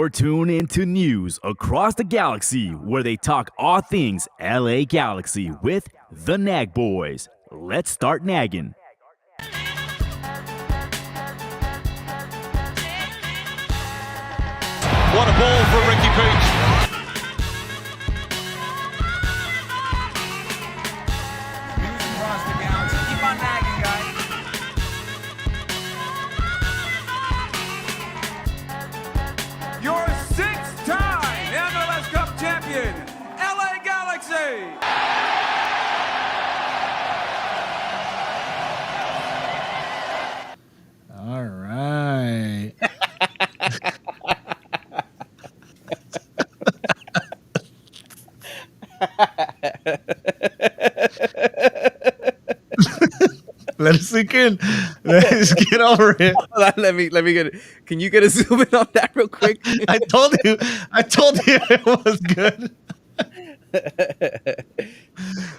You're tuned into news across the galaxy where they talk all things LA Galaxy with the Nag Boys. Let's start nagging. What a ball for Ricky Peach. News across the galaxy. Keep on nagging, guys. Your six-time MLS Cup champion, LA Galaxy. All right. Let it sink in. Let's get over it. let me get it. Can you get a zoom in on that real quick? I told you it was good.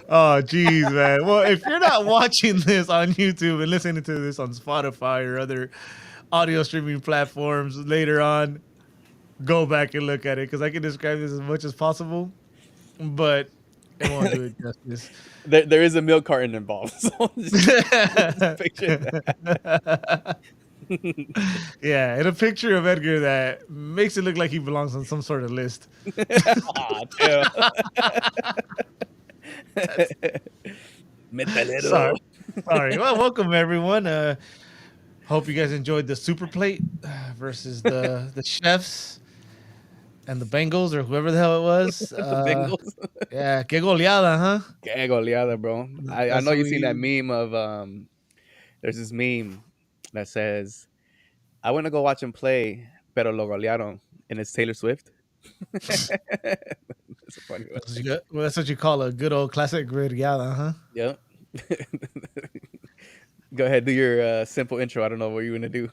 Oh, geez, man. Well, if you're not watching this on YouTube and listening to this on Spotify or other audio streaming platforms later on, go back and look at it because I can describe this as much as possible, but it won't do it justice. There is a milk carton involved. So just picture that. Yeah, and a picture of Edgar that makes it look like he belongs on some sort of list. Aw, damn. Metalero. Sorry. Well, welcome everyone. Hope you guys enjoyed the Super Plate versus the Chefs and the Bengals or whoever the hell it was. Bengals. Yeah, que goleada, huh? Que goleada, bro. I That's know what you've seen that we- meme of there's this meme that says, I want to go watch him play, pero lo golearon, and it's Taylor Swift. That's a funny one. Well, that's what you call a good old classic goleada, huh? Yep. Go ahead, do your simple intro. I don't know what you're gonna do.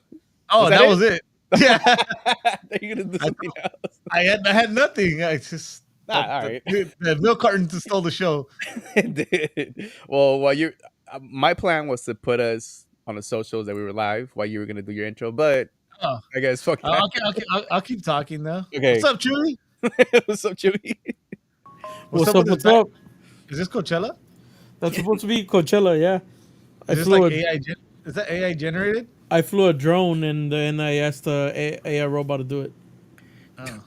Oh, that was it. Yeah, Are you gonna do something else? I had nothing. I just All right. the milk carton stole the show. It did. Well, while you're, my plan was to put us on the socials that we were live while you were gonna do your intro, but Oh, I guess fuck that. I'll keep talking though. Okay. What's up, Chewy? What's up, Chewy? What's up? with What's this up? Is this Coachella? That's supposed to be Coachella, yeah. Is this like AI? Is that AI generated? I flew a drone and then I asked the AI robot to do it. Oh.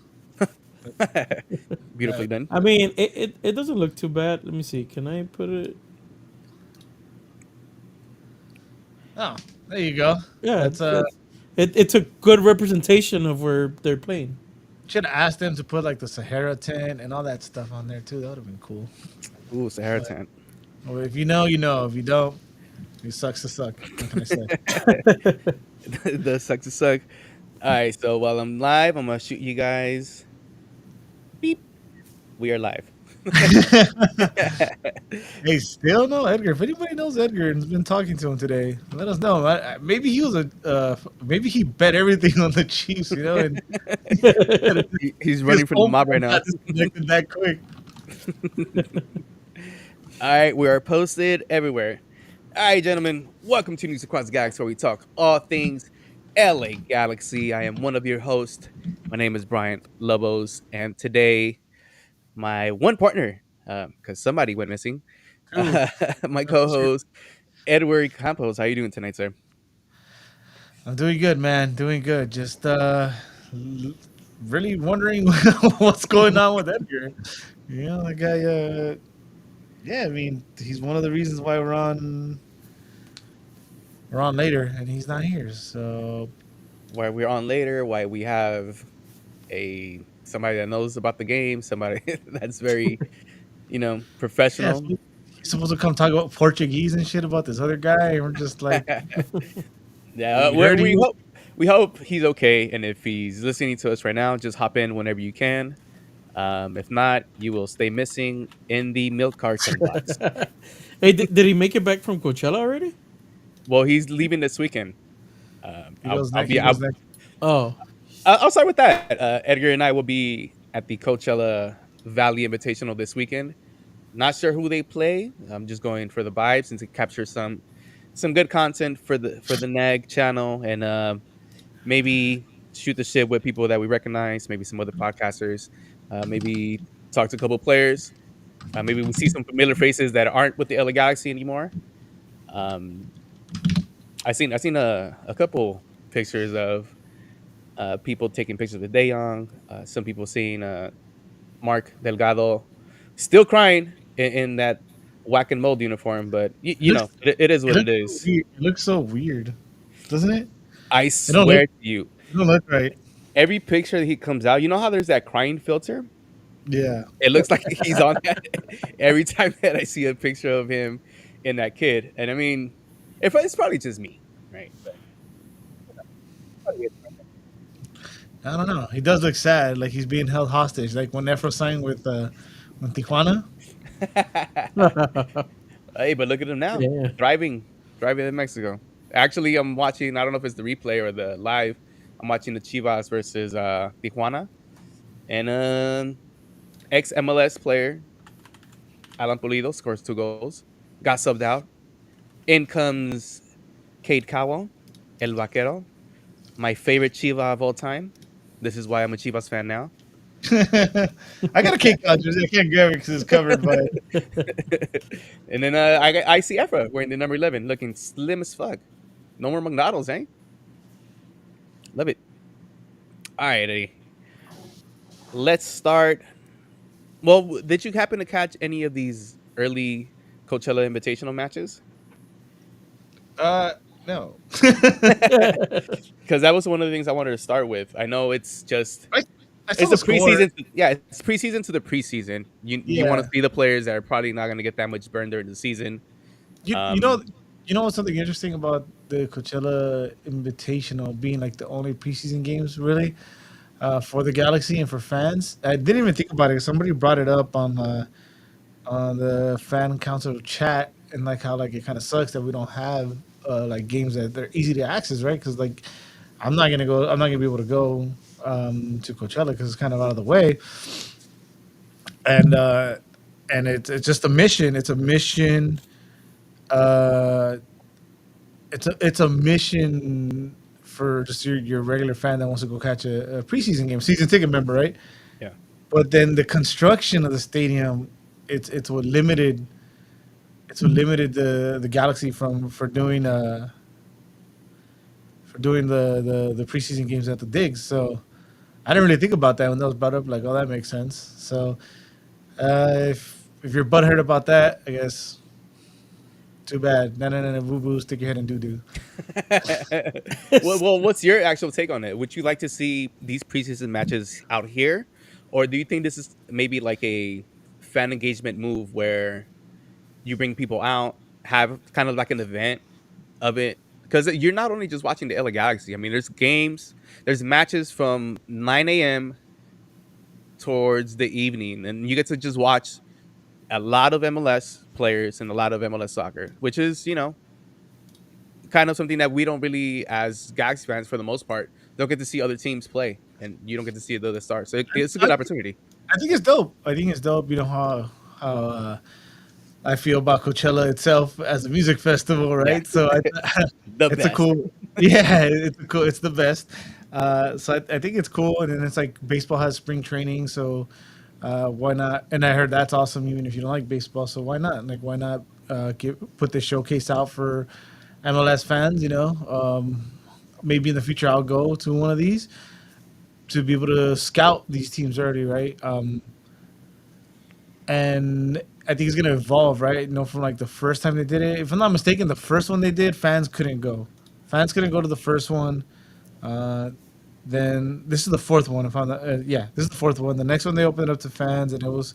Beautifully done. I mean, it doesn't look too bad. Let me see. Can I put it? Oh, there you go. Yeah, That's it's a good representation of where they're playing. should have asked them to put like the Sahara tent and all that stuff on there too. That would have been cool. Ooh, Sahara tent. Well, if you know, you know. If you don't, it sucks to suck. What can I say? The sucks to suck. All right, so while I'm live, I'm gonna shoot you guys. Beep. We are live. Hey, still no Edgar. If anybody knows Edgar and's been talking to him today, let us know. Maybe he was maybe he bet everything on the Chiefs, you know, and He's running from the mob right now. got disconnected that quick. All right, we are posted everywhere. All right, gentlemen, welcome to News Across the Galaxy, where we talk all things LA Galaxy. I am one of your hosts. My name is Brian Lobos, and today, my one partner, because somebody went missing, my co-host, Edward Campos. How you doing tonight, sir? I'm doing good, man. Doing good. Just really wondering what's going on with Edgar. You know, the guy. Yeah, I mean, he's one of the reasons why we're on later, and he's not here. So Why we're on later, why we have somebody that knows about the game, somebody that's very, professional. yeah, he's supposed to come talk about Portuguese and shit about this other guy, and we're just like, Yeah, we hope he's okay, and if he's listening to us right now, just hop in whenever you can. If not, you will stay missing in the milk carton box. Hey, did he make it back from Coachella already? Well, he's leaving this weekend. he goes next. Oh, I'll start with that. Edgar and I will be at the Coachella Valley Invitational this weekend. Not sure who they play. I'm just going for the vibes and to capture some good content for the NAG channel, and maybe shoot the shit with people that we recognize, maybe some other podcasters, maybe talk to a couple players. Maybe we see some familiar faces that aren't with the LA Galaxy anymore. Um, I seen a couple pictures of people taking pictures of De Jong. Some people seeing Mark Delgado still crying in that whack and mold uniform, but It looks, it is it what it looks so is. weird. It looks so weird, doesn't it? I It don't look. swear to you, It don't look right. every picture that he comes out, you know how there's that crying filter? Yeah. It looks like he's on that every time that I see a picture of him in that kid. And I mean, if it's probably just me, right? I don't know. He does look sad, like he's being held hostage, like when Efro signed with Tijuana. Hey, but look at him now, Yeah. driving in Mexico. Actually, I'm watching. I don't know if it's the replay or the live. I'm watching the Chivas versus Tijuana, and ex MLS player Alan Pulido scores 2 goals. Got subbed out. In comes Cade Cowell, El Vaquero, my favorite Chiva of all time. This is why I'm a Chivas fan now. I got a kick out jersey. I can't grab it because it's covered by. And then I see Efra wearing the number 11, looking slim as fuck. No more McDonald's, eh? Love it. All right, Eddie. Let's start. Well, did you happen to catch any of these early Coachella Invitational matches? No. Because that was one of the things I wanted to start with. I know it's just I saw it's the a preseason. score. Yeah, it's preseason to the preseason. You want Yeah. to see the players that are probably not going to get that much burn during the season. You, Um, you know what's something interesting about the Coachella Invitational being like the only preseason games really for the Galaxy and for fans. I didn't even think about it. Somebody brought it up on the fan council chat and like how like it kind of sucks that we don't have like games that they're easy to access, right? Because like I'm not gonna be able to go to Coachella because it's kind of out of the way, and it's just a mission. It's a mission. Uh, it's a mission for just your regular fan that wants to go catch a preseason game, season ticket member, right? yeah. But then the construction of the stadium, it's what limited the Galaxy from for doing the preseason games at the digs. So I didn't really think about that when that was brought up. Like, oh, that makes sense. So if you're butthurt about that, I guess too bad. No, boo boo, stick your head in doo doo. Well, what's your actual take on it? Would you like to see these preseason matches out here, or do you think this is maybe like a fan engagement move where you bring people out, have kind of like an event of it? Because you're not only just watching the LA Galaxy. I mean, there's games, there's matches from 9 a.m. towards the evening, and you get to just watch a lot of MLS players and a lot of MLS soccer, which is, kind of something that we don't really, as Galaxy fans, for the most part, don't get to see other teams play, and you don't get to see the other stars. So it's a good opportunity. I think it's dope. You know how I feel about Coachella itself as a music festival, right? Yeah. So The it's best. a cool, yeah, it's the best. So I think it's cool, and then it's like baseball has spring training, so why not? And I heard that's awesome, even if you don't like baseball. So why not? Like, why not put this showcase out for MLS fans? Maybe in the future I'll go to one of these to be able to scout these teams early, right? And I think it's gonna evolve, right? From like the first time they did it. If I'm not mistaken, the first one they did, fans couldn't go. Fans couldn't go to the first one. Then this is the fourth one. If I'm not, yeah, this is the fourth one. The next one they opened it up to fans, and it was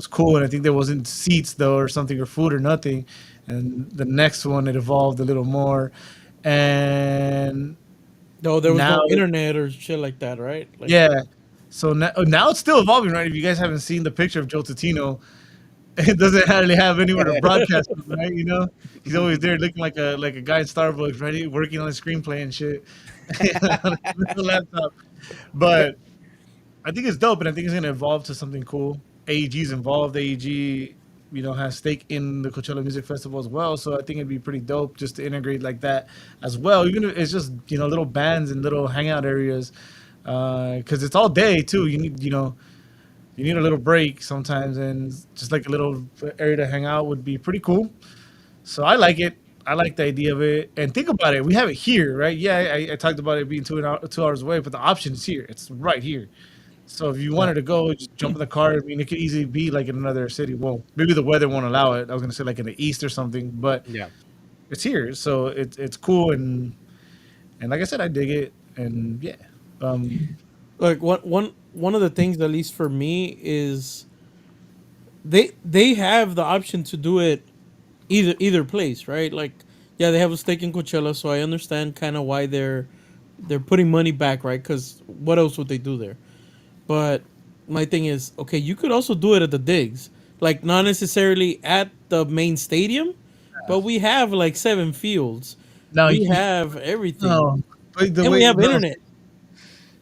cool. And I think there wasn't seats though, or something, or food, or nothing. And the next one it evolved a little more, and No, there was now, no internet or shit like that, right? Like, yeah. So now it's still evolving, right? If you guys haven't seen the picture of Joe Totino, it doesn't really have anywhere to broadcast from, right? He's always there looking like a guy in Starbucks, right? Working on a screenplay and shit on the laptop. But I think it's dope, and I think it's gonna evolve to something cool. AEG's involved. AEG has stake in the Coachella Music Festival as well. So I think it'd be pretty dope just to integrate like that as well. Even if it's just little bands and little hangout areas, because it's all day too. You need a little break sometimes, and just like a little area to hang out would be pretty cool. So I like it. I like the idea of it. And think about it. We have it here, right? Yeah, I talked about it being 2 hours away, but the option is here. It's right here. So if you wanted to go, just jump in the car. I mean, it could easily be like in another city. Well, maybe the weather won't allow it. I was gonna say like in the east or something, but Yeah. it's here, so it's cool and like I said, I dig it. And yeah, Like one of the things, at least for me, is they have the option to do it either place, right? Like, yeah, they have a stake in Coachella, so I understand kind of why they're putting money back, right? Because what else would they do there? But my thing is, okay, you could also do it at the digs, like not necessarily at the main stadium, but we have like 7 fields, now we have everything, no, but the and we way have no, internet.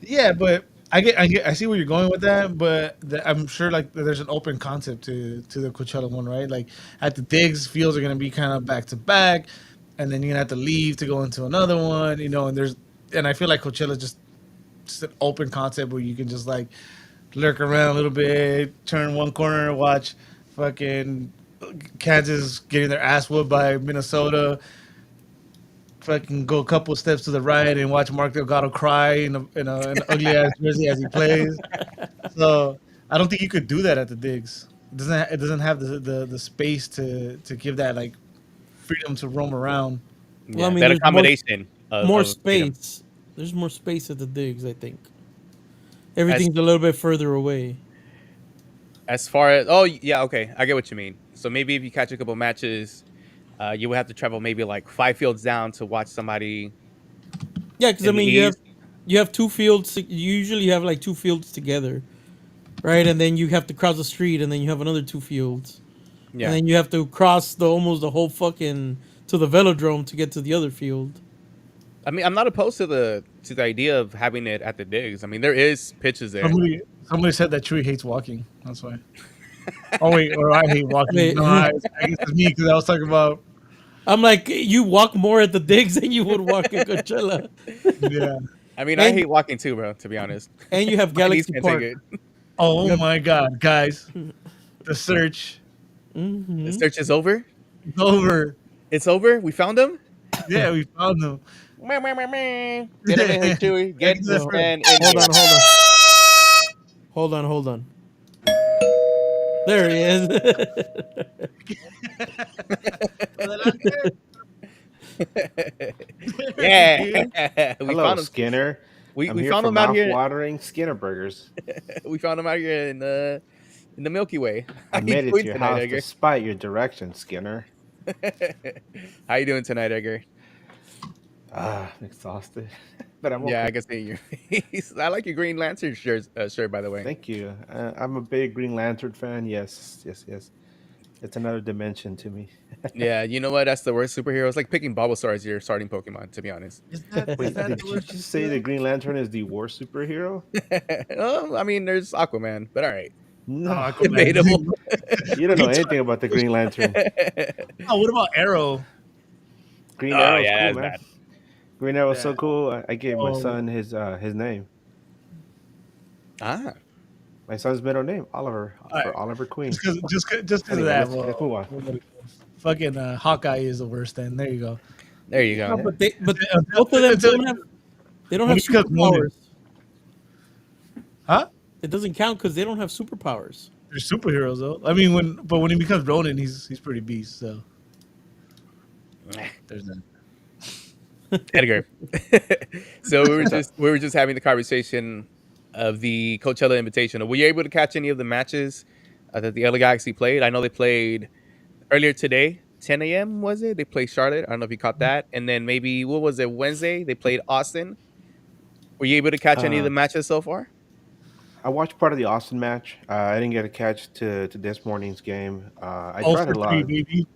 yeah, but I see where you're going with that, but I'm sure like there's an open concept to the Coachella one, right? Like at the digs, fields are gonna be kind of back to back, and then you're gonna have to leave to go into another one, and I feel like Coachella is just an open concept where you can just like lurk around a little bit, turn one corner, watch fucking Kansas getting their ass whooped by Minnesota, fucking go a couple steps to the right and watch Mark Delgado cry in an ugly ass jersey as he plays. So I don't think you could do that at the digs. It doesn't have the space to give that like freedom to roam around. Well, I Yeah, mean, that there's accommodation more of freedom. space. There's more space at the digs, I think. As Everything's a little bit further away. as far as yeah, okay, I get what you mean. So maybe if you catch a couple matches, you would have to travel maybe like 5 fields down to watch somebody Yeah, because I in the mean, east. you have 2 fields. You usually have like 2 fields together, right? And then you have to cross the street, and then you have another 2 fields, and Yeah, then you have to cross almost the whole fucking to the velodrome to get to the other field. I mean, I'm not opposed to the idea of having it at the digs. I mean, there is pitches there. Somebody said that Chewy hates walking. That's why. Oh wait, or I hate walking. Wait, No, I guess it's me because I was talking about I'm like, you walk more at the digs than you would walk at Coachella, yeah. I mean, I and hate walking too, bro. To be honest, and you have my knees Galaxy can't take Park. it. Oh my God, guys, the search The Hmm. search is over. is over. It's over. We found him. Yeah, we found them. Meh, meh, meh, meh. Get him in here, Chewy. Get Thank you, this sir. man in Hold here. on, hold on. There he is. Adelante. Yeah, we Hello, found him. Skinner. We, I'm we here found for him out here. mouth-watering Skinner burgers. We found him out here in the Milky Way. I How you made it doing to your tonight, house Edgar? despite your directions, Skinner. How you doing tonight, Edgar? Exhausted, but I'm Yeah, I okay. can see your face. I like your Green Lantern shirt, by the way. Thank you. I'm a big Green Lantern fan. Yes, yes, yes. It's another dimension to me. Yeah, you know what? That's the worst superhero. It's like picking Bulbasaur as your starting Pokemon, to be honest. Is Wait, that did the you word? just say the Green Lantern is the worst superhero? Oh, I mean, there's Aquaman, but all right, No, Aquaman. debatable. you don't know anything about the Green Lantern. Oh, what about Arrow? Green Oh Arrow's yeah, cool, that's man. bad. Green Arrow's Yeah. so cool. I gave my Oh. son his name. Ah, My son's middle name, Oliver, Alright. for Oliver Queen. Just because of Anyway, that. let's move on. Fucking Hawkeye is the worst. Then there you go. there you No, go. but both of them Until- they don't when have he becomes Ronin. superpowers. Huh? It doesn't count because they don't have superpowers. They're superheroes though. I mean, when he becomes Ronin, he's pretty beast. So there's that. Edgar. So we were just having the conversation of the Coachella Invitational. Were you able to catch any of the matches that the LA Galaxy played? I know they played earlier today, 10 a.m. was it? They played Charlotte. I don't know if you caught that. And then maybe what was it, Wednesday? They played Austin. Were you able to catch any of the matches so far? I watched part of the Austin match. I didn't get a catch to this morning's game. I Oh tried for to three, log. baby.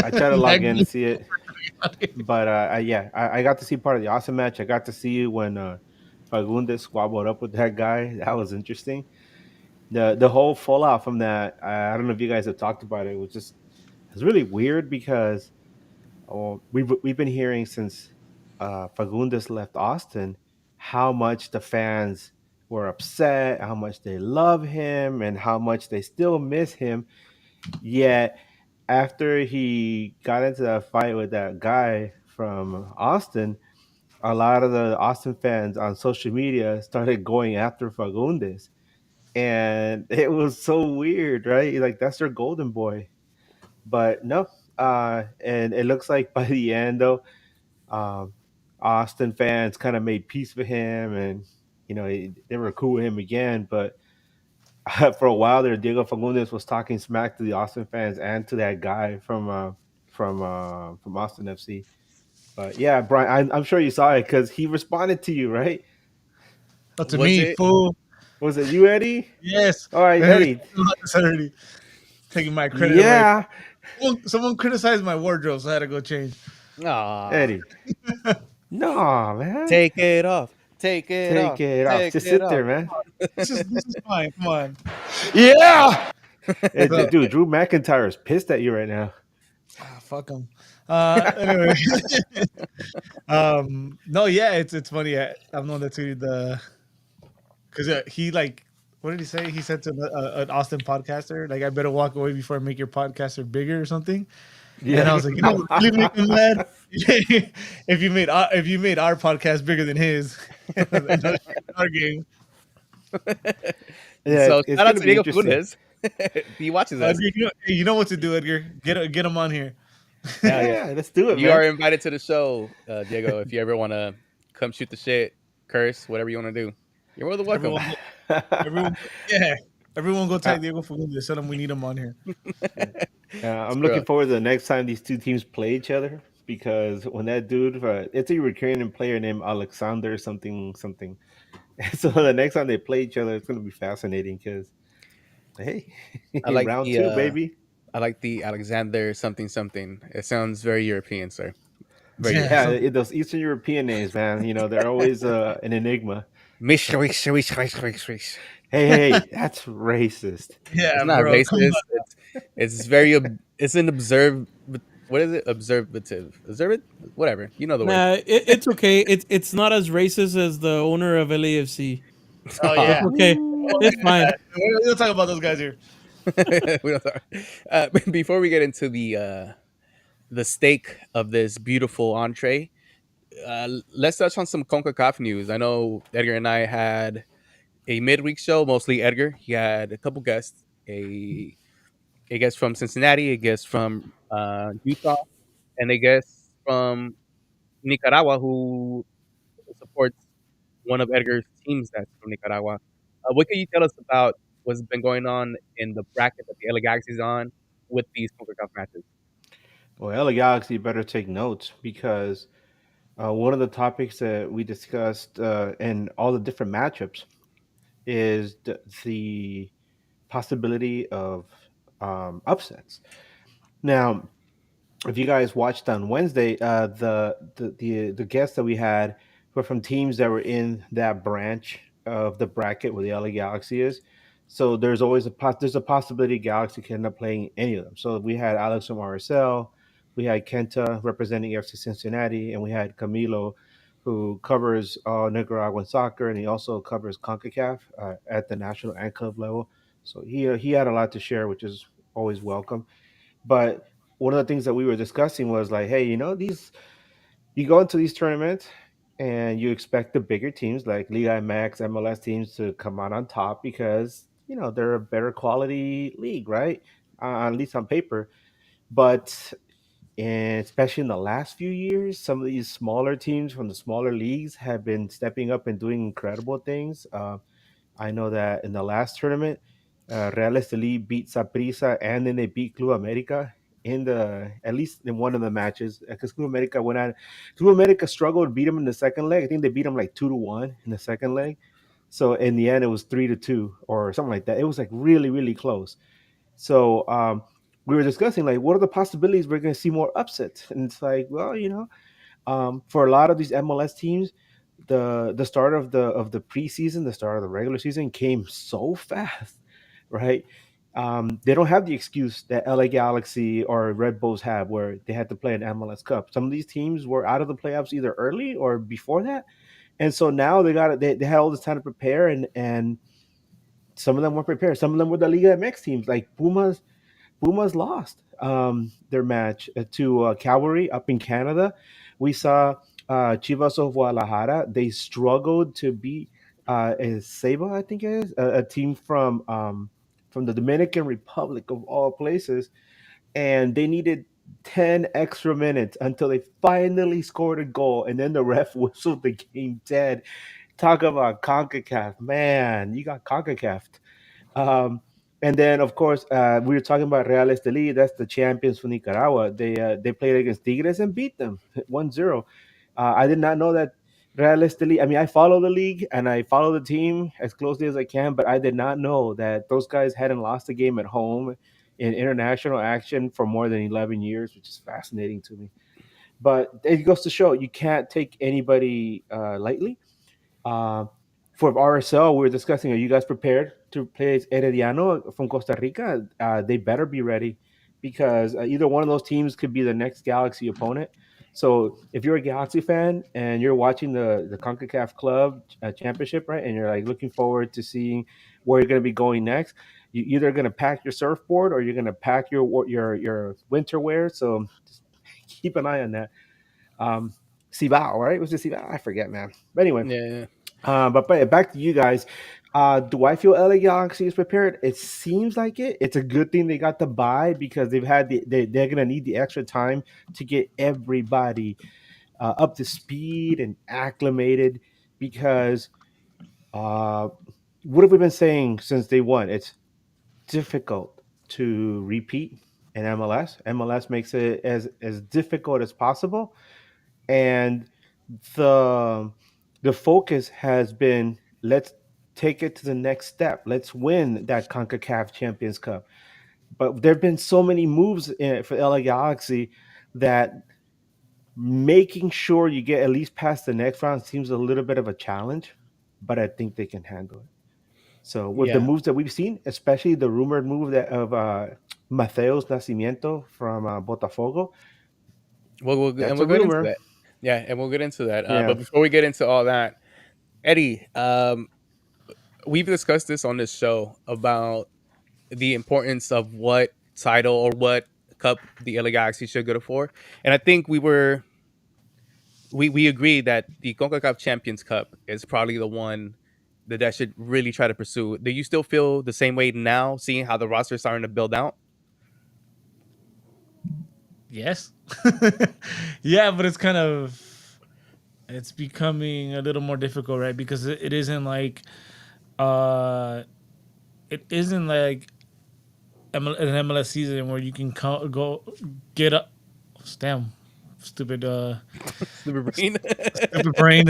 I tried to log in to see it, but I got to see part of the Austin match. I got to see when Fagundes squabbled up with that guy. That was interesting. the whole fallout from that. I don't know if you guys have talked about it. It was just it's really weird because we've been hearing since Fagundes left Austin how much the fans were upset, how much they love him, and how much they still miss him. Yet after he got into that fight with that guy from Austin, a lot of the Austin fans on social media started going after Fagundes. And it was so weird, right? Like that's their golden boy. But no, and it looks like by the end though, um, Austin fans kind of made peace with him, and they were cool with him again. But for a while there, Diego Fagundes was talking smack to the Austin fans and to that guy from Austin FC. But yeah, Brian, I'm sure you saw it because he responded to you, right? Up to Was me, it? fool. Was it you, Eddie? Yes. All right, Already, Eddie. already taking my credit away. Yeah, Someone criticized my wardrobe, so I had to go change. Ah, Eddie. No, man. take it off. Take it Take off. it off. Take Just it sit there, off. man. This is fine. Come on. Yeah! So, Dude, Drew McIntyre is pissed at you right now. fuck him. Anyway, no, yeah, it's funny. I'm the one that tweeted the because he like what did he say? He said to an Austin podcaster, like, I better walk away before I make your podcaster bigger or something. And I Yeah. was like, you know what really make me mad? If you made our podcast bigger than his, our game, Yeah, So it's shout out gonna to be Diego interesting. Fagundes. He watches us. Edgar, you know what to do, Edgar. Get him on here. Hell yeah. Yeah, let's do it, You are man. invited to the show, Diego. If you ever want to come shoot the shit, curse, whatever you want to do, you're more than welcome. Everyone, everyone, yeah, everyone, go Uh, tag Diego Fagundes. Tell him we need him on here. I'm Screw looking up. forward to the next time these two teams play each other because when that dude, it's a Ukrainian player named Alexander something something. So the next time they play each other, it's gonna be fascinating because hey, I like round the two, baby. I like the Alexander something something. It sounds very European, sir. Very Yeah, Yeah, European. something. those Eastern European names, man. They're always an enigma. Mish, wish, wish, wish, wish, wish. Hey, that's racist. It's Yeah, not bro. Come on. racist. It's very it's an observe. What is it? Observative. Observant. Whatever. You know the word. Nah, it's okay. It's not as racist as the owner of LAFC. Oh It's yeah. okay. It's fine. We don't talk about those guys here. We don't talk- before we get into the steak of this beautiful entree, let's touch on some CONCACAF news. I know Edgar and I had a midweek show, mostly Edgar. He had a couple guests, a guest from Cincinnati, a guest from Utah, and a guest from Nicaragua who supports one of Edgar's teams that's from Nicaragua. What can you tell us about what's been going on in the bracket that the LA Galaxy's on with these CONCACAF matches? Well, LA Galaxy better take notes because one of the topics that we discussed in all the different matchups is the possibility of upsets. Now, if you guys watched on Wednesday, the guests that we had were from teams that were in that branch of the bracket where the LA Galaxy is. So there's always there's a possibility Galaxy can end up playing any of them. So we had Alex from RSL, we had Kenta representing FC Cincinnati, and we had Camilo, who covers Nicaraguan soccer, and he also covers Concacaf at the national and club level. So he had a lot to share, which is always welcome. But one of the things that we were discussing was like, hey, these you go into these tournaments and you expect the bigger teams like Liga MX, MLS teams to come out on top because they're a better quality league, right? At least on paper. But especially in the last few years, some of these smaller teams from the smaller leagues have been stepping up and doing incredible things. I know that in the last tournament, Real Estelí beat Saprissa and then they beat Club America in at least in one of the matches because Club America went on. Club America struggled to beat them in the second leg. I think they beat them like 2-1 in the second leg. So in the end, it was 3-2 or something like that. It was like really, really close. So we were discussing like what are the possibilities we're going to see more upsets, and it's like, well, for a lot of these MLS teams, the start of the preseason, the start of the regular season came so fast. right? They don't have the excuse that LA Galaxy or Red Bulls have, where they had to play an MLS Cup. Some of these teams were out of the playoffs either early or before that, and so now they had all this time to prepare, and some of them were prepared. Some of them were the Liga MX teams, like Pumas. Pumas lost their match to Cavalry up in Canada. We saw Chivas of Guadalajara. They struggled to beat Ceiba, I think it is, a team from the Dominican Republic of all places, and they needed 10 extra minutes until they finally scored a goal, and then the ref whistled the game dead. Talk about CONCACAF, man! You got CONCACAF. Um, and then, of course, we were talking about Real Estelí. That's the champions for Nicaragua. They played against Tigres and beat them 1-0. I did not know that Real Estelí. I mean, I follow the league and I follow the team as closely as I can, but I did not know that those guys hadn't lost a game at home in international action for more than 11 years, which is fascinating to me. But it goes to show you can't take anybody lightly. uh, for RSL, we were discussing, are you guys prepared to play Herediano from Costa Rica? They better be ready because either one of those teams could be the next Galaxy opponent. So if you're a Galaxy fan and you're watching the CONCACAF Club Championship, right, and you're like looking forward to seeing where you're going to be going next, you either going to pack your surfboard or you're going to pack your winter wear. So just keep an eye on that. Cibao, right? Was it Cibao? I forget, man. But anyway, Yeah. but back to you guys. Do I feel LA Galaxy is prepared? It seems like it. It's a good thing they got the bye because they're gonna need the extra time to get everybody up to speed and acclimated. Because uh, what have we been saying since day one? It's difficult to repeat in MLS. MLS makes it as difficult as possible, and the the focus has been, let's take it to the next step. Let's win that CONCACAF Champions Cup. But there have been so many moves for LA Galaxy that making sure you get at least past the next round seems a little bit of a challenge, but I think they can handle it. So with the Yeah. moves that we've seen, especially the rumored move of Mateos Nascimento from Botafogo, And that's we'll a get into rumor. that. Yeah, and we'll get into that. Yeah. But before we get into all that, Eddie, we've discussed this on this show about the importance of what title or what cup the LA Galaxy should go for, and I think we agreed that the CONCACAF Champions Cup is probably the one that should really try to pursue. Do you still feel the same way now, seeing how the roster is starting to build out? Yes. Yeah, but it's becoming a little more difficult, right? Because it isn't like uh it isn't like an MLS season where you can go get up. Damn, stupid Stupid brain. stupid brain.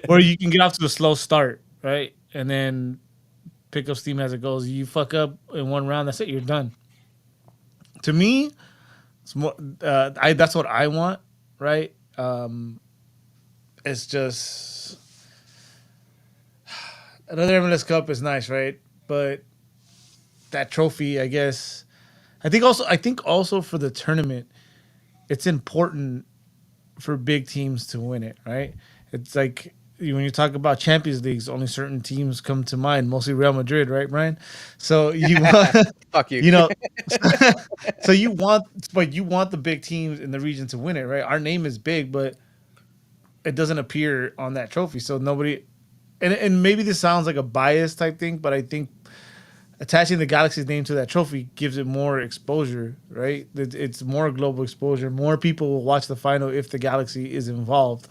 Where you can get off to a slow start, right? And then pick up steam as it goes. You fuck up in one round, that's it. You're done. To me, it's more. I That's what I want, right? It's just another MLS Cup is nice, right? But that trophy, I guess. I think also for the tournament, it's important for big teams to win it, right? It's like when you talk about Champions Leagues, only certain teams come to mind, mostly Real Madrid, right, Brian? So you want, Fuck you. you know, so you want the big teams in the region to win it, right? Our name is big, but it doesn't appear on that trophy, so nobody. And maybe this sounds like a bias type thing, but I think attaching the Galaxy's name to that trophy gives it more exposure, right? It's more global exposure. More people will watch the final if the Galaxy is involved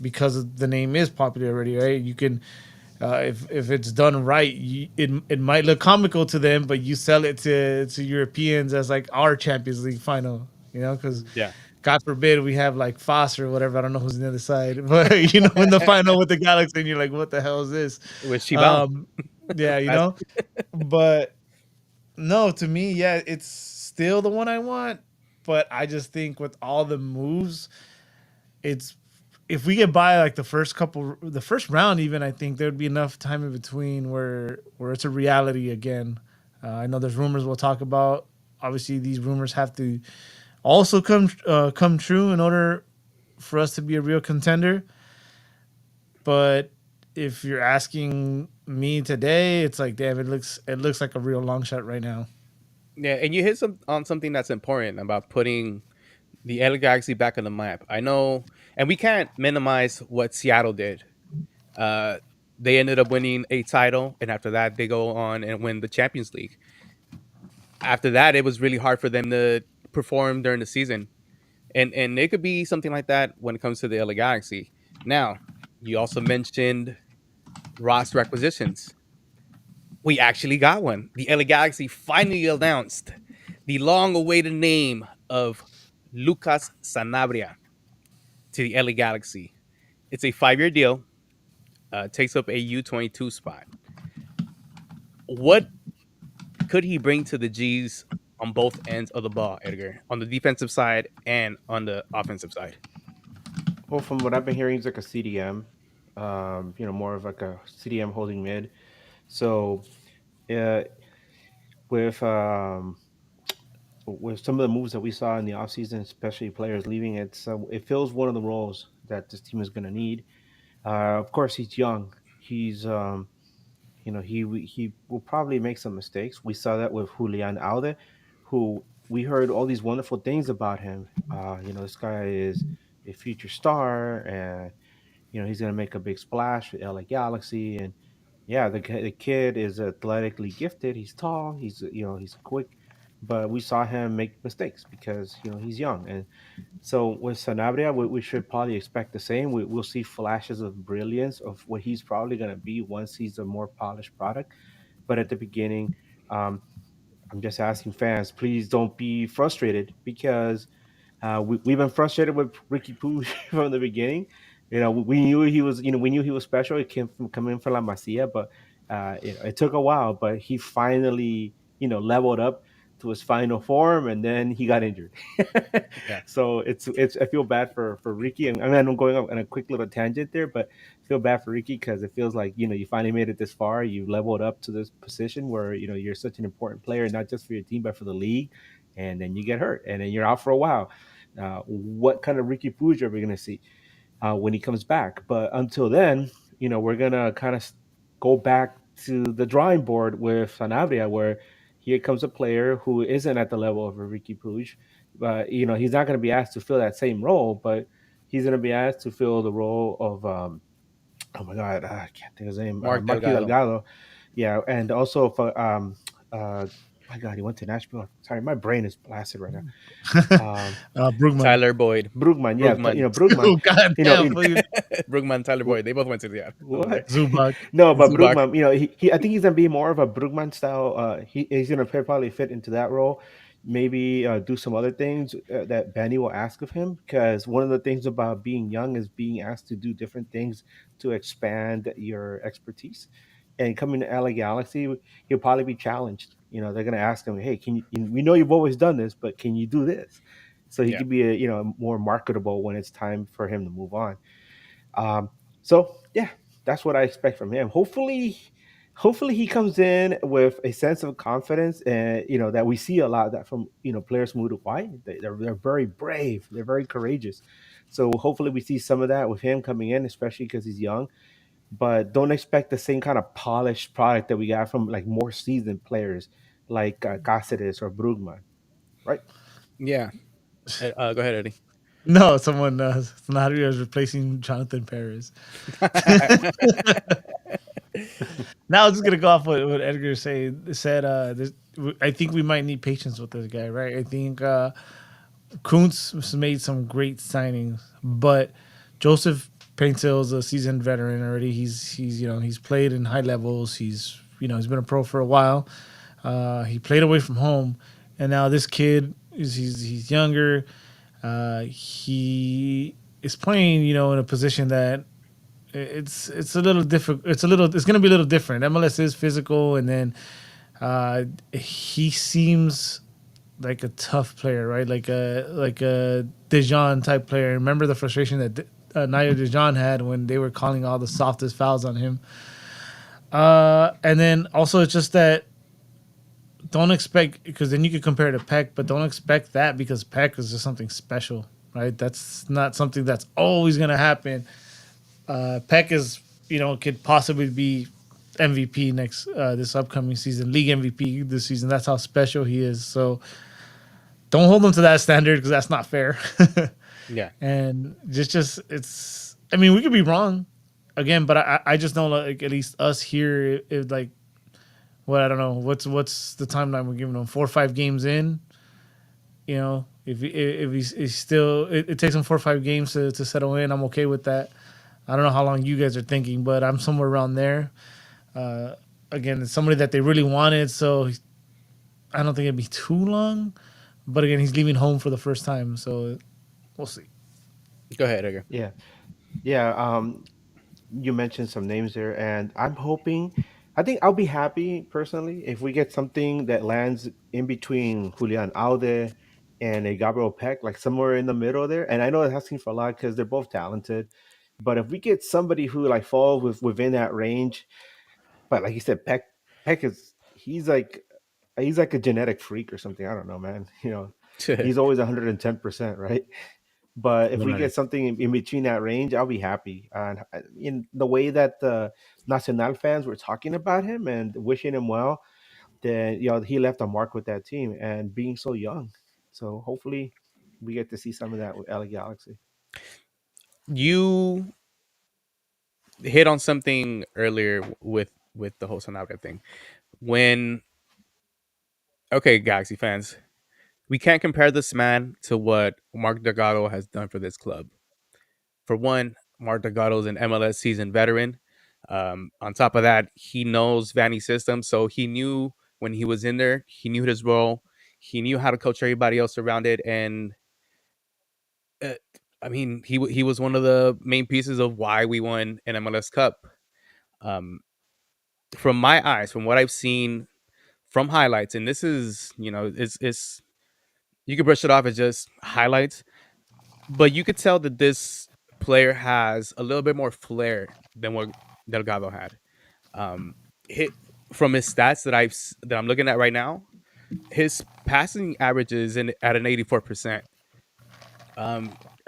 because the name is popular already, right? You can, if it's done right, it might look comical to them, but you sell it to Europeans as like our Champions League final, because Yeah. God forbid we have like Foss or whatever. I don't know who's on the other side, but in the final with the Galaxy, and you're like, what the hell is this? With Chibao. Um, yeah, but no, to me, yeah, it's still the one I want. But I just think with all the moves, it's if we get by like the first round, even I think there'd be enough time in between where it's a reality again. I know there's rumors we'll talk about. Obviously, these rumors have to also come true in order for us to be a real contender. But if you're asking me today, it's like, damn, it looks like a real long shot right now. Yeah, and you hit on something that's important about putting the LA Galaxy back on the map. I know, and we can't minimize what Seattle did. Uh, they ended up winning a title, and after that, they go on and win the Champions League. After that, it was really hard for them to perform during the season, and it could be something like that when it comes to the LA Galaxy. Now, you also mentioned roster acquisitions. We actually got one. The LA Galaxy finally announced the long-awaited name of Lucas Sanabria to the LA Galaxy. It's a 5-year deal. Takes up a U22 spot. What could he bring to the G's on both ends of the ball, Edgar? On the defensive side and on the offensive side? Well, from what I've been hearing, he's like a CDM, more of like a CDM holding mid. So, uh, with with some of the moves that we saw in the offseason, especially players leaving, it fills one of the roles that this team is going to need. Of course, he's young. He will probably make some mistakes. We saw that with Julian Alde, who we heard all these wonderful things about him. This guy is a future star, and he's going to make a big splash with LA Galaxy. And yeah, the kid is athletically gifted. He's tall. He's quick, but we saw him make mistakes because he's young. And so with Sanabria, we should probably expect the same. We'll see flashes of brilliance of what he's probably going to be once he's a more polished product. But at the beginning, um, I'm just asking fans, please don't be frustrated because we've been frustrated with Ricky Pooh from the beginning. We knew he was, we knew he was special. It came from coming from La Masia, but it took a while. But he finally, leveled up to his final form, and then he got injured. Yeah. So it's I feel bad for Ricky, and I mean I'm going on a quick little tangent there, but I feel bad for Ricky because it feels like you finally made it this far. You leveled up to this position where you're such an important player, not just for your team but for the league, and then you get hurt, and then you're out for a while. What kind of Ricky Puig are we going to see when he comes back? But until then, we're going to kind of go back to the drawing board with Sanabria, where here comes a player who isn't at the level of a Ricky Puig. But, he's not going to be asked to fill that same role, but he's going to be asked to fill the role of, oh my God, I can't think of his name, Mark Marky Delgado. Delgado. Yeah, and also for, my God, he went to Nashville. Sorry, my brain is blasted right now. Brugman. Tyler Boyd. Brugman, yeah, Brugman. Brugman. Oh god You know, damn, you know please. Brugman, Tyler Boyd. They both went to the over there. what? Zubac. No, but Zubac. Brugman, I think he's gonna be more of a Brugman style. He's gonna probably fit into that role. Maybe do some other things that Benny will ask of him. Because one of the things about being young is being asked to do different things to expand your expertise. And coming to LA Galaxy, he'll probably be challenged. They're gonna ask him, "Hey, can you? We know you've always done this, but can you do this?" So he Yeah. could be more marketable when it's time for him to move on. So yeah, that's what I expect from him. Hopefully he comes in with a sense of confidence, and that we see a lot of that from players from Uruguay. They're very brave. They're very courageous. So hopefully we see some of that with him coming in, especially because he's young. But don't expect the same kind of polished product that we got from like more seasoned players like Cáceres or Brugman, right? Yeah. Go ahead, Eddie. No, someone Sanabria is replacing Jonathan Perez. Now I'm just gonna go off what Edgar said. I think we might need patience with this guy, right? I think Kuntz has made some great signings, but Joseph Paintil is a seasoned veteran already. He's played in high levels. He's been a pro for a while. He played away from home, and now this kid he's younger. He is playing, in a position that it's a little different. It's going to be a little different. MLS is physical, and then he seems like a tough player, right? Like a Dejan type player. Remember the frustration that Nia DeJohn had when they were calling all the softest fouls on him. And then also it's just that don't expect, because then you could compare it to Peck, but don't expect that because Peck is just something special, right? That's not something that's always gonna happen. Peck is, could possibly be MVP next this upcoming season, league MVP this season. That's how special he is. So don't hold him to that standard because that's not fair. Yeah. And just it's. I mean, we could be wrong again, but I just know, like, at least us here, it like, what, I don't know what's the timeline we're giving him, 4 or 5 games in. If he's still, it takes him 4 or 5 games to settle in. I'm okay with that. I don't know how long you guys are thinking, but I'm somewhere around there. Again, it's somebody that they really wanted, so I don't think it'd be too long. But again, he's leaving home for the first time, so we'll see. Go ahead, Edgar. Yeah, yeah. You mentioned some names there, and I'm hoping. I think I'll be happy personally if we get something that lands in between Julian Aude and a Gabriel Peck, like somewhere in the middle there. And I know it's asking for a lot because they're both talented, but if we get somebody who like falls within that range, but like you said, Peck is he's like a genetic freak or something. I don't know, man. He's always 110%, right? But if we Right. get something in between that range, I'll be happy. And in the way that the Nacional fans were talking about him and wishing him well, then he left a mark with that team and being so young. So hopefully we get to see some of that with LA Galaxy. You hit on something earlier with the whole Sanabria thing. When Okay, Galaxy fans, we can't compare this man to what Mark Delgado has done for this club. For one, Mark Delgado is an MLS seasoned veteran. On top of that, he knows Vanny's system, so he knew when he was in there, he knew his role, he knew how to coach everybody else around it, and uh, I mean, he was one of the main pieces of why we won an MLS Cup. Um, from my eyes, from what I've seen from highlights, and this is, it's you could brush it off as just highlights, but you could tell that this player has a little bit more flair than what Delgado had. Um, hit from his stats that I'm looking at right now, his passing averages in at an 84%.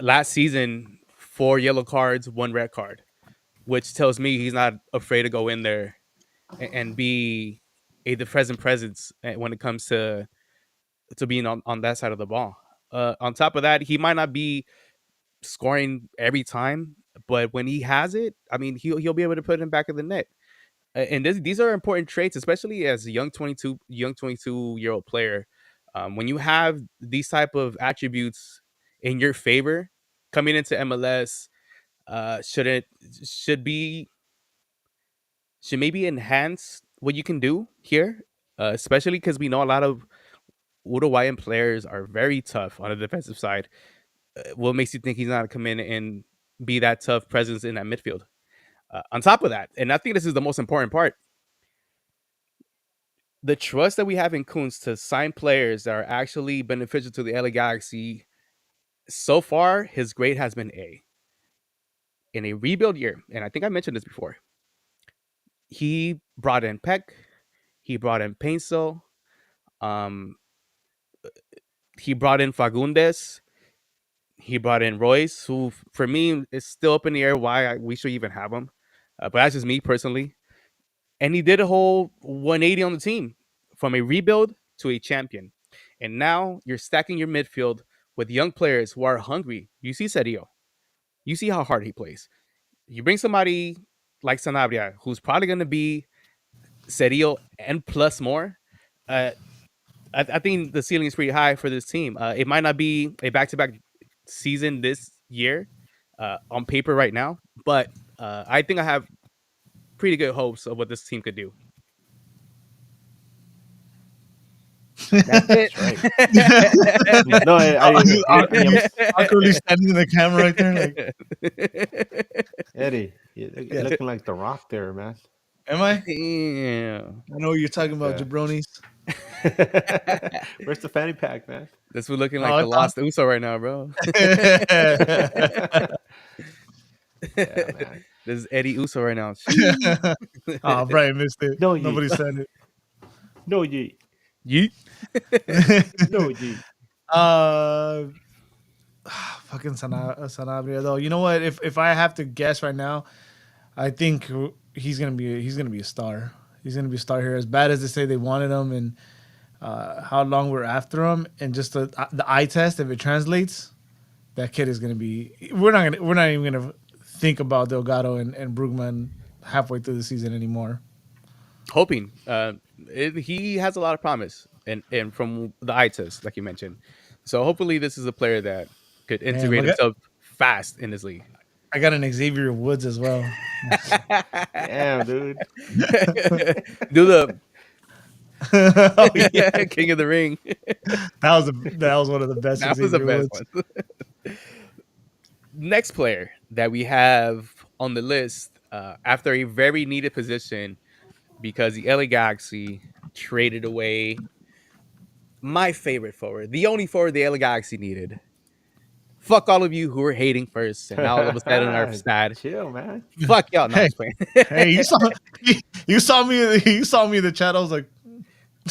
Last season, 4 yellow cards, 1 red card, which tells me he's not afraid to go in there and be a defensive presence when it comes to being on that side of the ball. On top of that, he might not be scoring every time, but when he has it, I mean, he'll be able to put it in back of the net. And these are important traits, especially as a young 22-year-old player. When you have these type of attributes in your favor coming into MLS, should it should be should maybe enhance what you can do here, especially because we know a lot of Uruguayan players are very tough on the defensive side. What makes you think he's not gonna come in and be that tough presence in that midfield? On top of that, and I think this is the most important part, the trust that we have in Kuntz to sign players that are actually beneficial to the LA Galaxy. So far, his grade has been A. In a rebuild year, and I think I mentioned this before, he brought in Peck, he brought in Painso, um, he brought in Fagundes, he brought in Royce, who for me is still up in the air why we should even have him. But that's just me personally. And he did a whole 180 on the team from a rebuild to a champion. And now you're stacking your midfield with young players who are hungry. You see Sergio. You see how hard he plays. You bring somebody like Sanabria, who's probably going to be Sergio and plus more. Uh, I think the ceiling is pretty high for this team. It might not be a back-to-back season this year on paper right now, but I think I have pretty good hopes of what this team could do. That's it. That's right. No, I'm Awkwardly standing in the camera right there, like, Eddie. You're looking like the Rock there, man. am I? Damn. I know what you're talking about, Yeah. jabronis. Where's the fanny pack, man? This was looking Oh, like the it's on. lost Uso right now, bro. Yeah, man. This is Eddie Uso right now. Sheesh. Oh, Brian missed it. No, Nobody ye. said No, ye. Yeet. No, it. ye. uh, fucking Sanabria though. You know what? If I have to guess right now, I think he's gonna be a star. He's gonna be a star here. As bad as they say they wanted him, and how long we're after him, and just the eye test, if it translates, that kid is gonna be. We're not even gonna think about Delgado and Brugman halfway through the season anymore. Hoping. He has a lot of promise, and from the eye test, like you mentioned. So hopefully, this is a player that could Damn, integrate himself fast in this league. I got an Xavier Woods as well. Damn, dude. Do the Oh yeah, King of the Ring. that was one of the best That was the Xavier best Woods. one. Next player that we have on the list after a very needed position because the LA Galaxy traded away my favorite forward, the only forward the LA Galaxy needed. Fuck all of you who were hating first, and now all of a sudden are sad. Chill, man. Fuck y'all. No, I'm Hey, just playing. hey, you saw me in the chat. I was like,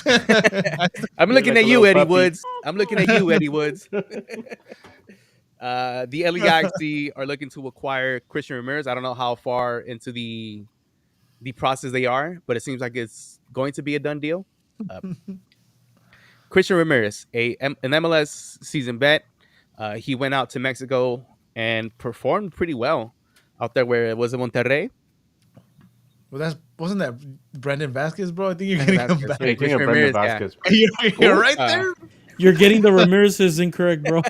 I'm You're looking like at a you, little Eddie puppy. Woods. I'm looking at you, Eddie Woods. The LA Galaxy are looking to acquire Christian Ramirez. I don't know how far into the process they are, but it seems like it's going to be a done deal. Christian Ramirez, an MLS season vet. He went out to Mexico and performed pretty well out there. Where it was in Monterrey. well, wasn't that Brendan Vasquez, bro? I think you're Brandon getting him Vasquez. back. Hey, Christian think of Brendan Ramirez, yeah. Vasquez. You're right there. You're getting the Ramirez's incorrect, bro.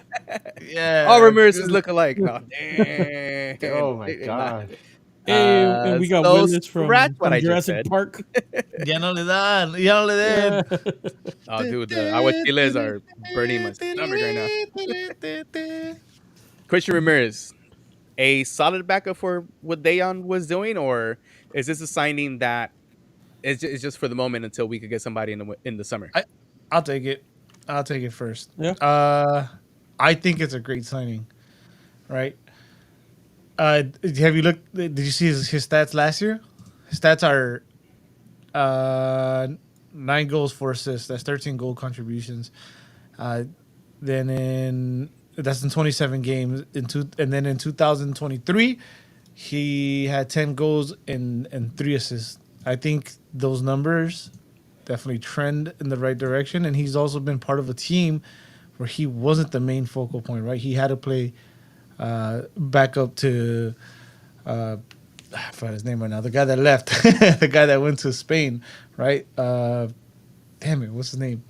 Yeah. All Ramirez's look alike. Oh, damn. Oh my god. Hey, and we got So Willis scratch from, what I just Jurassic said. Park. Ya no le dan. Ya no le den. Oh, dude, the aguachiles are burning my stomach right now. Christian Ramirez, a solid backup for what Dayon was doing, or is this a signing that is just for the moment until we could get somebody in the summer? I'll take it. I'll take it first. Yeah. I think it's a great signing, right? Have you looked? Did you see his stats last year? His stats are 9 goals, 4 assists. That's 13 goal contributions. Then that's in 27 games. And then in 2023, he had 10 goals and 3 assists. I think those numbers definitely trend in the right direction. And he's also been part of a team where he wasn't the main focal point, right? He had to play back up to I forgot his name right now. The guy that left, the guy that went to Spain, right? Damn it, what's his name?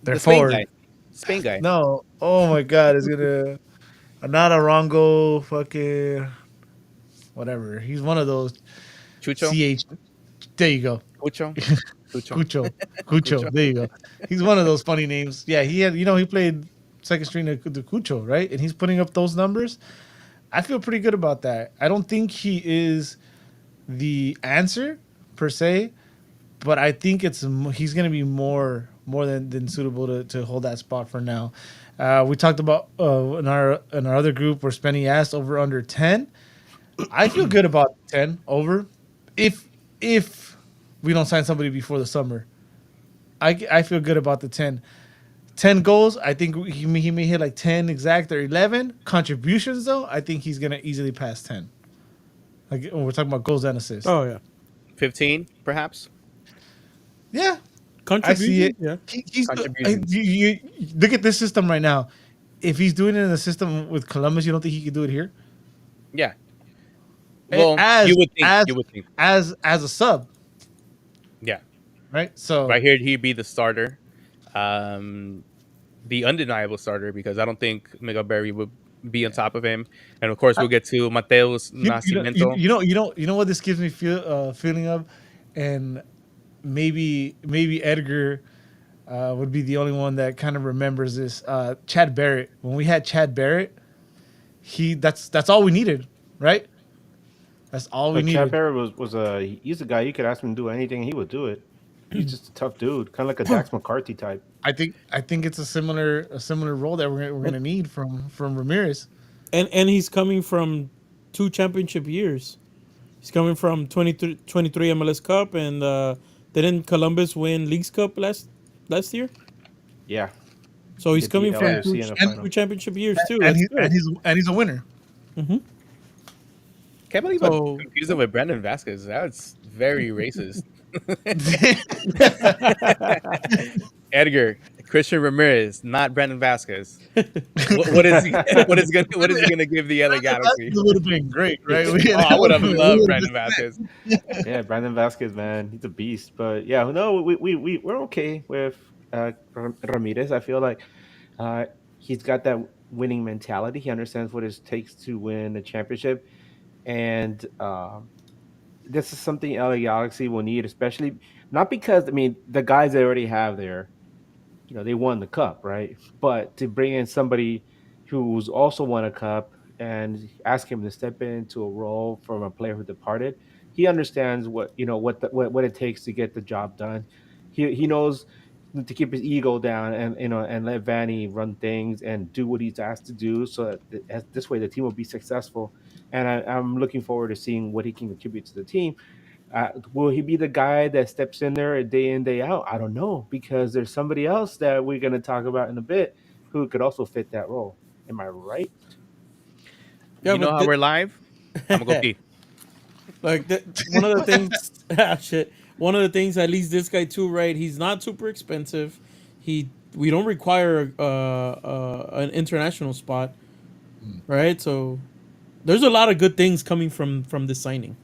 They're The Spain forward. guy. Spain guy. No, oh my God, it's gonna not Arango, fucking whatever. He's one of those Chucho. CH. There you go. Cucho. Cucho. Cucho. There you go. He's one of those funny names. Yeah, he had. He played second string to Cucho, right? And he's putting up those numbers. I feel pretty good about that. I don't think he is the answer per se, but I think he's going to be more than suitable to hold that spot for now. We talked about in our other group where Spenny asked over under 10. I feel good about 10 over if we don't sign somebody before the summer. I feel good about the 10. 10 goals, I think he may hit like 10 exact or 11. Contributions, though, I think he's going to easily pass 10. Like, when we're talking about goals and assists. Oh yeah, 15, perhaps. Yeah, contribution. I see it. Yeah, He's Contributions. you look at this system right now. If he's doing it in the system with Columbus, you don't think he could do it here? Yeah. Well, you would think. As a sub, Yeah. right? So Right here, he'd be the starter. The undeniable starter, because I don't think Miguel Berry would be on top of him. And of course, we'll get to Mateus Nascimento. you know what this gives me feeling of, and maybe Edgar would be the only one that kind of remembers this. Chad Barrett. When we had Chad Barrett, that's all we needed, right? That's all we But needed. Chad Barrett he's a guy you could ask him to do anything and he would do it. He's just a tough dude, kind of like a Dax McCarthy type. I think it's a similar role that we're gonna need from Ramirez. and he's coming from 2 championship years. He's coming from 23 MLS Cup, and didn't Columbus win Leagues Cup last year? Yeah, So he's they beat coming from LAFC in the and final. 2 championship years too. and That's he good. and he's a winner. Can't believe I So confused him with Brandon Vasquez. That's very racist. Edgar Christian Ramirez, not Brandon Vasquez. What is he? What is he gonna give the LA Galaxy? That would have been great, right? Oh, I would have loved Brandon Vasquez. Yeah, Brandon Vasquez, man, he's a beast. But yeah, no, we're okay with Ramirez. I feel like uh, he's got that winning mentality. He understands what it takes to win a championship, and this is something LA Galaxy will need, especially not because I mean the guys they already have there, they won the cup, right? But to bring in somebody who's also won a cup and ask him to step into a role from a player who departed, he understands what it takes to get the job done. He knows to keep his ego down and and let Vanny run things and do what he's asked to do, so that this way the team will be successful. And I'm looking forward to seeing what he can contribute to the team. Will he be the guy that steps in there day in day out? I don't know, because there's somebody else that we're going to talk about in a bit who could also fit that role. Am I right? yeah, You know but how we're live? I'm gonna go pee. like one of the things, shit. One of the things, at least this guy too, right? He's not super expensive. We don't require an international spot, right? So there's a lot of good things coming from this signing,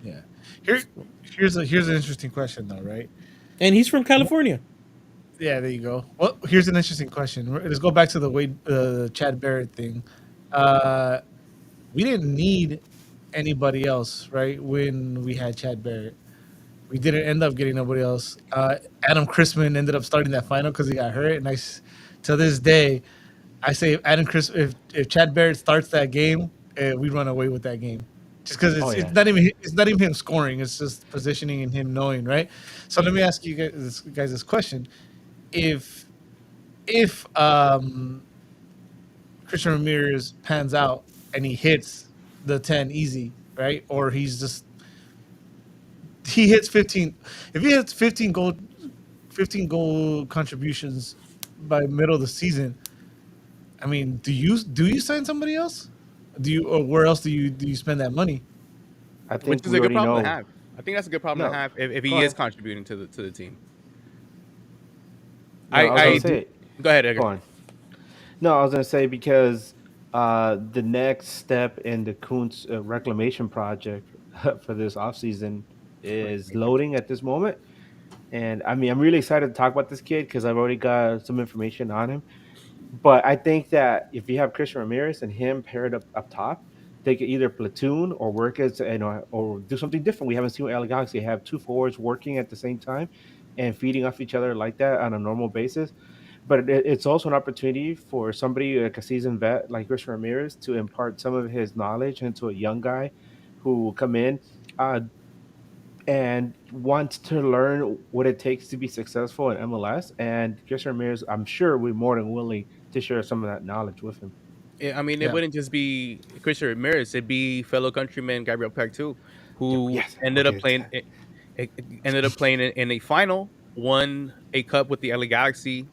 Yeah. Here's an interesting question though, right? and he's from California. Yeah, there you go. Well, here's an interesting question. Let's go back to the Chad Barrett thing. Uh, we didn't need anybody else, right? When we had Chad Barrett, we didn't end up getting nobody else. Adam Chrisman ended up starting that final because he got hurt, and to this day, I say if Chad Barrett starts that game, we run away with that game. Just because Oh yeah. it's not even him scoring, it's just positioning and him knowing, right? So let me ask you guys this question: if Christian Ramirez pans out and he hits the 10 easy, right? Or he hits 15. If he hits 15 goal contributions by middle of the season, I mean, do you sign somebody else? Or where else do you spend that money? I Which think is we a good already problem to know. have. I think that's a good problem to No, have if go he is ahead. contributing to the team. No, I was gonna I do. say, Go ahead, go Edgar. on. No, I was gonna say because the next step in the Kuntz reclamation project for this offseason is loading at this moment. And I mean, I'm really excited to talk about this kid because I've already got some information on him. But I think that if you have Christian Ramirez and him paired up top, they could either platoon or work as or do something different. We haven't seen LA Galaxy have two forwards working at the same time and feeding off each other like that on a normal basis. But it's also an opportunity for somebody like a seasoned vet like Christian Ramirez to impart some of his knowledge into a young guy who will come in. And wants to learn what it takes to be successful in MLS. And Christian Ramirez, I'm sure, we're more than willing to share some of that knowledge with him. I mean, it Yeah. wouldn't just be Christian Ramirez; it'd be fellow countryman Gabriel Peck too, who Yes, we'll get into that. ended up playing in a final, won a cup with the LA Galaxy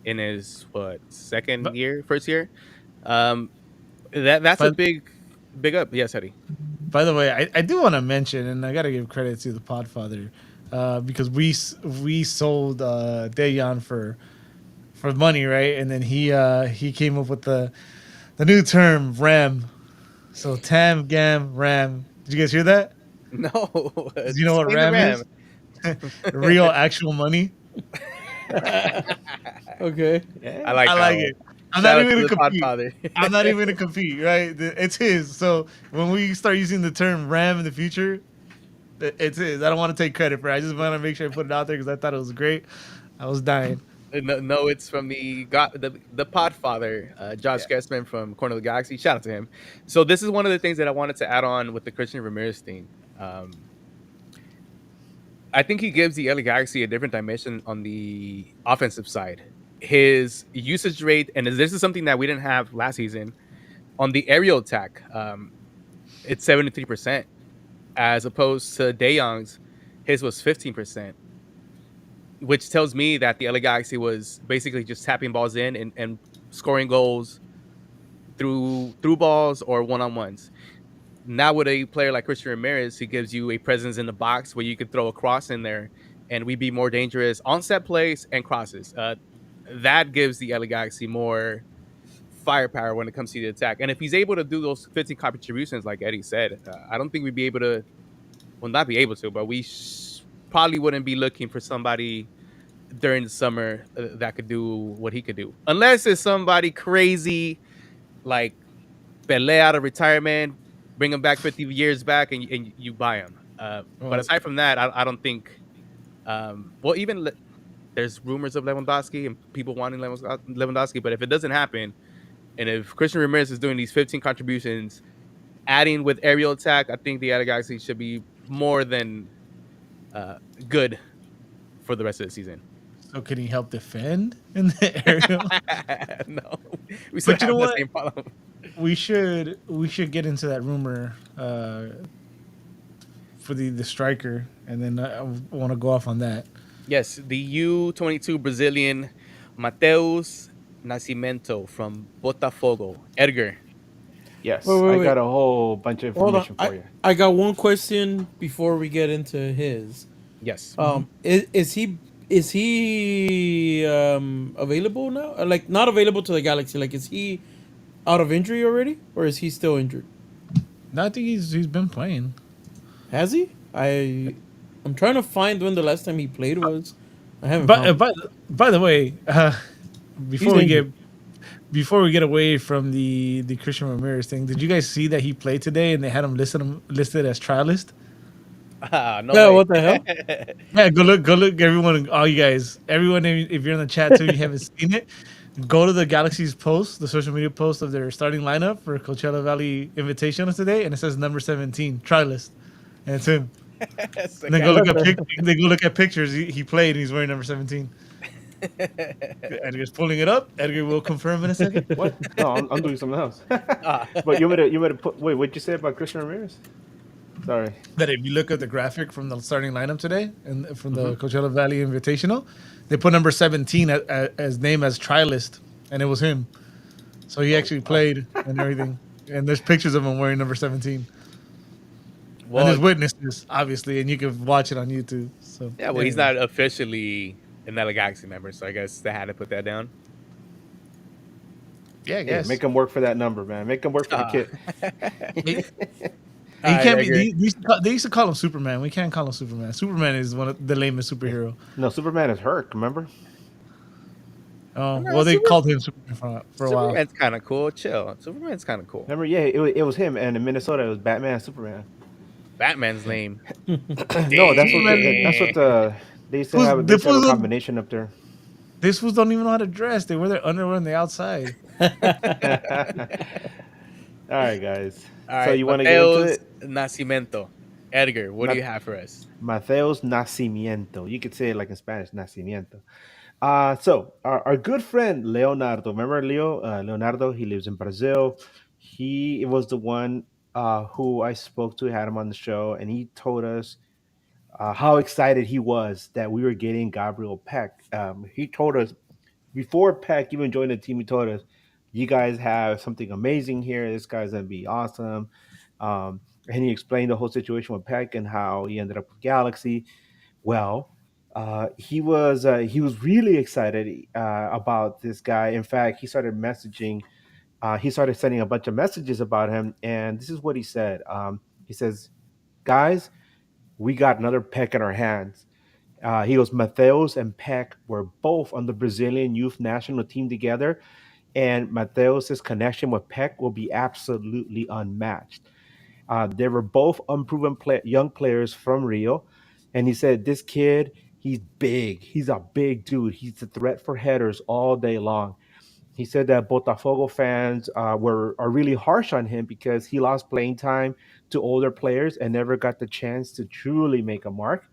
in his But, first year. Um, that's a but big up. Yes, Eddie. by the way, I do want to mention, and I got to give credit to the Podfather, because we sold Dayan for money, right? And then he came up with the new term RAM. So Tam Gam Ram. Did you guys hear that? No, Do you know what explain the RAM Ram. is? Real actual money. Okay. I Yeah, like I that like one. it. I'm Shout not out even to gonna the compete. Podfather. I'm not even gonna compete, right? It's his. So when we start using the term RAM in the future, it's his. I don't want to take credit for it. I just want to make sure I put it out there because I thought it was great. I was dying. No, it's from the Podfather, Josh Guessman from Corner of the Galaxy. Shout out to him. So this is one of the things that I wanted to add on with the Christian Ramirez thing. I think he gives the LA Galaxy a different dimension on the offensive side. His usage rate, and this is something that we didn't have last season on the aerial attack. it's 73%, as opposed to De Jong's, his was 15%, which tells me that the LA Galaxy was basically just tapping balls in and scoring goals through balls or one on ones. Now with a player like Christian Ramirez, he gives you a presence in the box where you could throw a cross in there, and we be more dangerous on set plays and crosses. That gives the LA Galaxy more firepower when it comes to the attack. And if he's able to do those 15 contributions, like Eddie said, I don't think we'd be able to. Well, not be able to, but we probably wouldn't be looking for somebody during the summer that could do what he could do, unless it's somebody crazy like Pelé out of retirement, bring him back 50 years back, and you buy him. But Well, aside from that, I don't think. Well, even there's rumors of Lewandowski and people wanting Lewandowski, but if it doesn't happen, and if Christian Ramirez is doing these 15 contributions, adding with aerial attack, I think the other Galaxy should be more than good for the rest of the season. so can he help defend in the area? No, we still But you know have the what? same problem. We should get into that rumor for the striker, and then I want to go off on that. Yes, the U22 Brazilian Mateus Nascimento from Botafogo. Edgar. Yes, Wait, wait, I wait. got a whole bunch of Hold on. information for you. I got one question before we get into his. Yes. Is he available now? Like not available to the Galaxy? Like is he out of injury already, or is he still injured? No, I think he's been playing. Has he? I'm trying to find when the last time he played was. I haven't. But found by the way, before He's we get injured. before we get away from the Christian Ramirez thing, did you guys see that he played today and they had him listed as trialist? No Yeah. way. What the hell? Yeah, go look, everyone, all you guys, everyone, if you're in the chat too, and you haven't seen it, go to the Galaxy's post, the social media post of their starting lineup for Coachella Valley Invitational today, and it says number 17, trialist, and it's him. And then they go look at pictures. He played, and he's wearing number 17. Edgar's pulling it up. Edgar will confirm in a second. What? No, I'm doing something else. Ah, But you made to put. Wait, what'd you say about Christian Ramirez? Sorry. That if you look at the graphic from the starting lineup today and from the Coachella Valley Invitational, they put number 17 as name as trialist, and it was him. So he actually played and everything. And there's pictures of him wearing number 17. And there's well, witnesses, obviously, and you can watch it on YouTube. So yeah. Well, he's not officially an LA Galaxy member, so I guess they had to put that down. Yeah, I Yeah, guess. make him work for that number, man. Make him work for the Ah. kid. He Alright, can't be. Edgar. They used to call him Superman. We can't call him Superman. Superman is one of the lamest superhero. No, Superman is hurt. Remember? Oh, No, well, they called him Superman for a while. Superman's kind of cool. Chill. Superman's kind of cool. Remember? Yeah, it was him, and in Minnesota it was Batman and Superman. Batman's name. No, that's what they used to Who's- have. They the used to have a fool- combination up there. These fools don't even know how to dress. They wear their underwear on the outside. All right, guys. All right. So you want to get into Mateus it? Nascimento. Edgar, what do Ma- you have for us? Mateos Nacimiento. You could say it like in Spanish, Nacimiento. So our good friend Leonardo, remember Leonardo? He lives in Brazil. He was the one who I spoke to, had him on the show, and he told us how excited he was that we were getting Gabriel Peck. He told us before Peck even joined the team, he told us, "You guys have something amazing here. This guy's gonna be awesome." And he explained the whole situation with Peck and how he ended up with Galaxy. Well, he was really excited about this guy. In fact, he started messaging. He started sending a bunch of messages about him, and this is what he said. He says, "Guys, we got another Peck in our hands." He goes, Mateus and Peck were both on the Brazilian youth national team together, and Mateus's connection with Peck will be absolutely unmatched. They were both unproven young players from Rio, and he said, "This kid, he's big. He's a big dude. He's a threat for headers all day long." He said that Botafogo fans are really harsh on him because he lost playing time to older players and never got the chance to truly make a mark.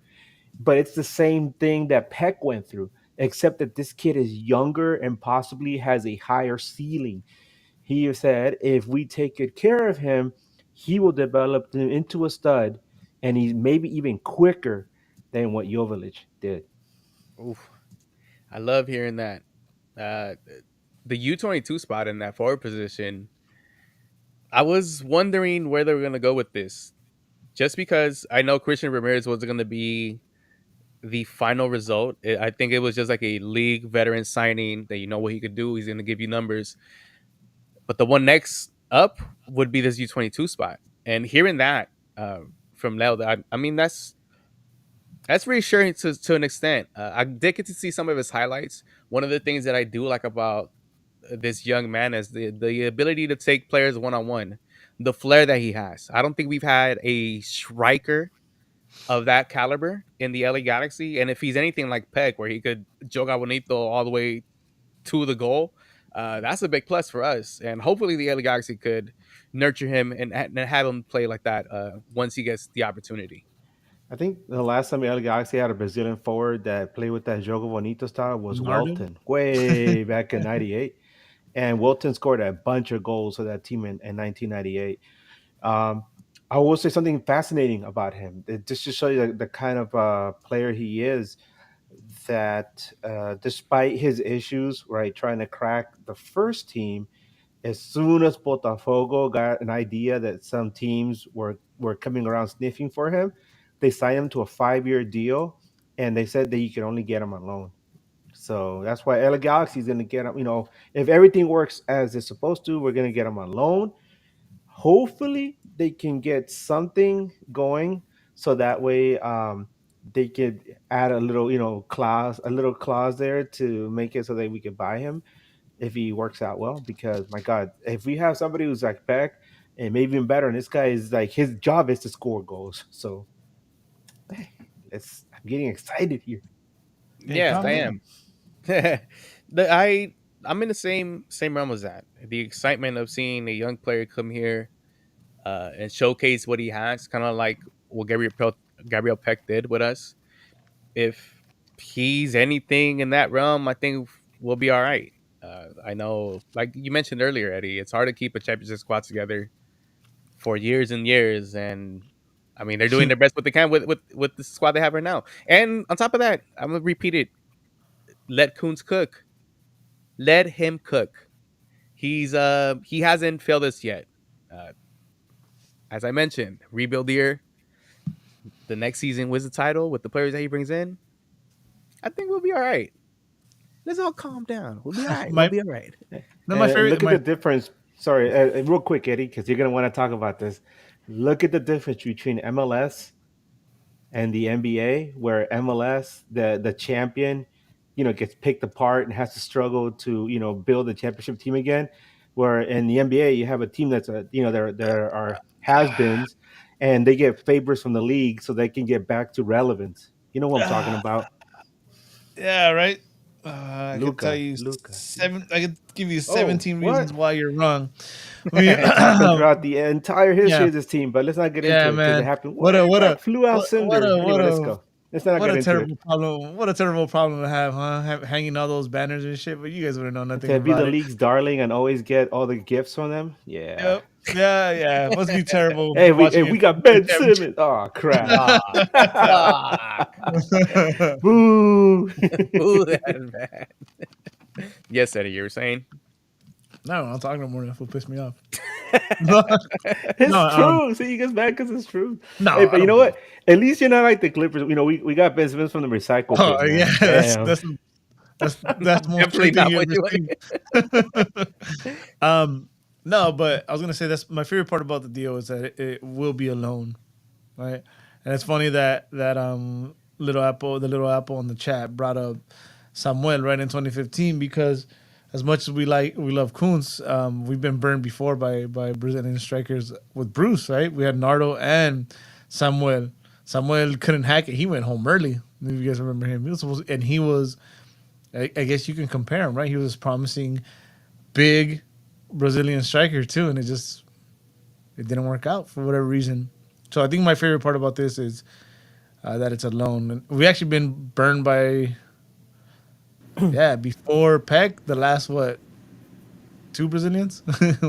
But it's the same thing that Peck went through, except that this kid is younger and possibly has a higher ceiling. He said, if we take good care of him, he will develop him into a stud, and he's maybe even quicker than what Jovic did. Oof, I love hearing that. Uh, the U22 spot in that forward position, I was wondering where they were going to go with this. Just because I know Christian Ramirez wasn't going to be the final result. I think it was just like a league veteran signing that you know what he could do. He's going to give you numbers. But the one next up would be this U22 spot. And hearing that from Leo, I mean, that's reassuring to an extent. I did get to see some of his highlights. One of the things that I do like about this young man is the ability to take players one on one, the flair that he has. I don't think we've had a striker of that caliber in the LA Galaxy, and if he's anything like Peck, where he could joga bonito all the way to the goal, that's a big plus for us. And hopefully, the LA Galaxy could nurture him and have him play like that once he gets the opportunity. I think the last time LA Galaxy had a Brazilian forward that played with that Jogo Bonito style was Nardo. Welton, way back in '98. And Wilton scored a bunch of goals for that team in 1998. Um, I will say something fascinating about him. Just to show you the kind of player he is, that despite his issues, right, trying to crack the first team, as soon as Botafogo got an idea that some teams were coming around sniffing for him, they signed him to a 5-year deal, and they said that you could only get him on loan. So that's why LA Galaxy is going to get him. If everything works as it's supposed to, we're going to get him on loan. Hopefully, they can get something going so that way they could add a little, clause there to make it so that we can buy him if he works out well. Because my God, if we have somebody who's like Beck and maybe even better, and this guy is like his job is to score goals. So I'm getting excited here. Hey, Yes, calm I down. am. I'm in the same realm as that. The excitement of seeing a young player come here and showcase what he has, kind of like what Gabriel Peck did with us. If he's anything in that realm, I think we'll be all right. I know, like you mentioned earlier, Eddie, it's hard to keep a championship squad together for years and years, and I mean they're doing their best what they can with the squad they have right now. And on top of that, I'm gonna repeat it: let Coons cook, let him cook. He hasn't failed us yet. Uh, as I mentioned, rebuild year. The next season wins the title with the players that he brings in. I think we'll be all right. Let's all calm down. We'll be all right. We'll My be all right. no, my favorite. Look at My the difference. Sorry, real quick, Eddie, because you're gonna want to talk about this. Look at the difference between MLS and the NBA, where MLS, the champion, gets picked apart and has to struggle to build a championship team again. Where in the NBA, you have a team that's there are has-beens, and they get favors from the league so they can get back to relevance. You know what I'm talking about? yeah, right. I could tell Luca, you Luca, seven. Luca. I could give you Oh, 17 reasons what? why you're wrong. We, It happened throughout the entire history yeah, of this team, but let's not get into yeah, it because it man. happened What a way what a back. Flew out what what Cinder. a Anyway, what let's a go. Let's not what get a into it. terrible problem. What a terrible problem to have, huh? Hanging all those banners and shit, but you guys wouldn't know nothing To be about the it. league's darling and always get all the gifts from them. Yeah. Yep. Yeah, yeah. Must be terrible Hey, we watching hey, your we got team win Ben a Simmons. Oh crap. Ah, fuck. championship. Boo. Ooh, that is bad. Yes, Eddie, you were saying? No, I'm talking no more. That will piss me off. No, no, It's true. See, you get mad because it's true. Hey, no, I but you know don't. what? At least you're not like the Clippers. We got Ben Simmons from the recycle bin, Oh yeah, man. Damn. that's the most true Definitely thing not you what ever you seen. No, but I was gonna say that's my favorite part about the deal is that it will be a loan, right? And it's funny that the little apple in the chat brought up Samuel right in 2015 because as much as we love Kuntz, we've been burned before by Brazilian strikers with Bruce, right? We had Nardo and Samuel. Samuel couldn't hack it. He went home early. If you guys remember him, he was. I guess you can compare him, right? He was promising big Brazilian striker too, and it didn't work out for whatever reason. So I think my favorite part about this is that it's a loan. And we actually been burned by before Peck the last what two Brazilians,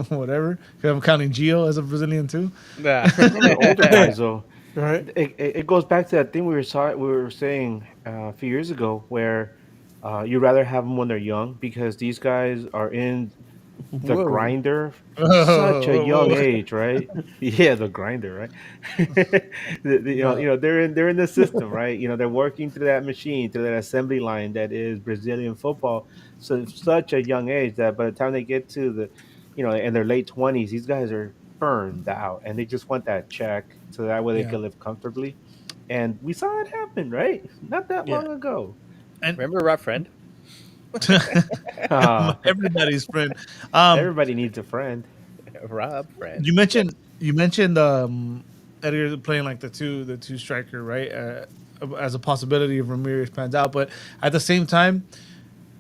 whatever. 'Cause I'm counting Gio as a Brazilian too. Nah. Some of the older guys though, Right. it goes back to that thing we were saying a few years ago, where you rather have them when they're young because these guys are in the Whoa. grinder from such a young Oh, age, right? Yeah, the grinder, right? no, They're in the system, right? They're working through that machine, through that assembly line that is Brazilian football. So such a young age that by the time they get to in their late 20s, these guys are burned out and they just want that check so that way they yeah, can live comfortably. And we saw it happen, right? Not that yeah, long ago. and Remember Rob Friend? Uh, everybody's friend. Um, everybody needs a friend. Rob Friend. you mentioned Edgar playing like the two striker, right? As a possibility if Ramirez pans out, but at the same time,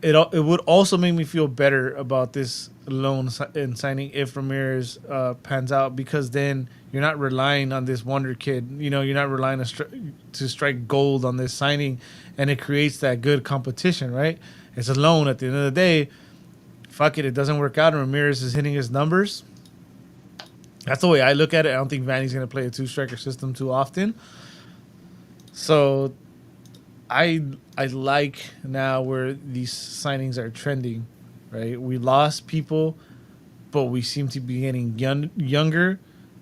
it would also make me feel better about this loan and signing if Ramirez pans out, because then you're not relying on this wonder kid. You're not relying to strike gold on this signing, and it creates that good competition, right? It's a loan at the end of the day. Fuck it, it doesn't work out, and Ramirez is hitting his numbers. That's the way I look at it. I don't think Vanny's going to play a two striker system too often. So I like now where these signings are trending, right? We lost people, but we seem to be getting younger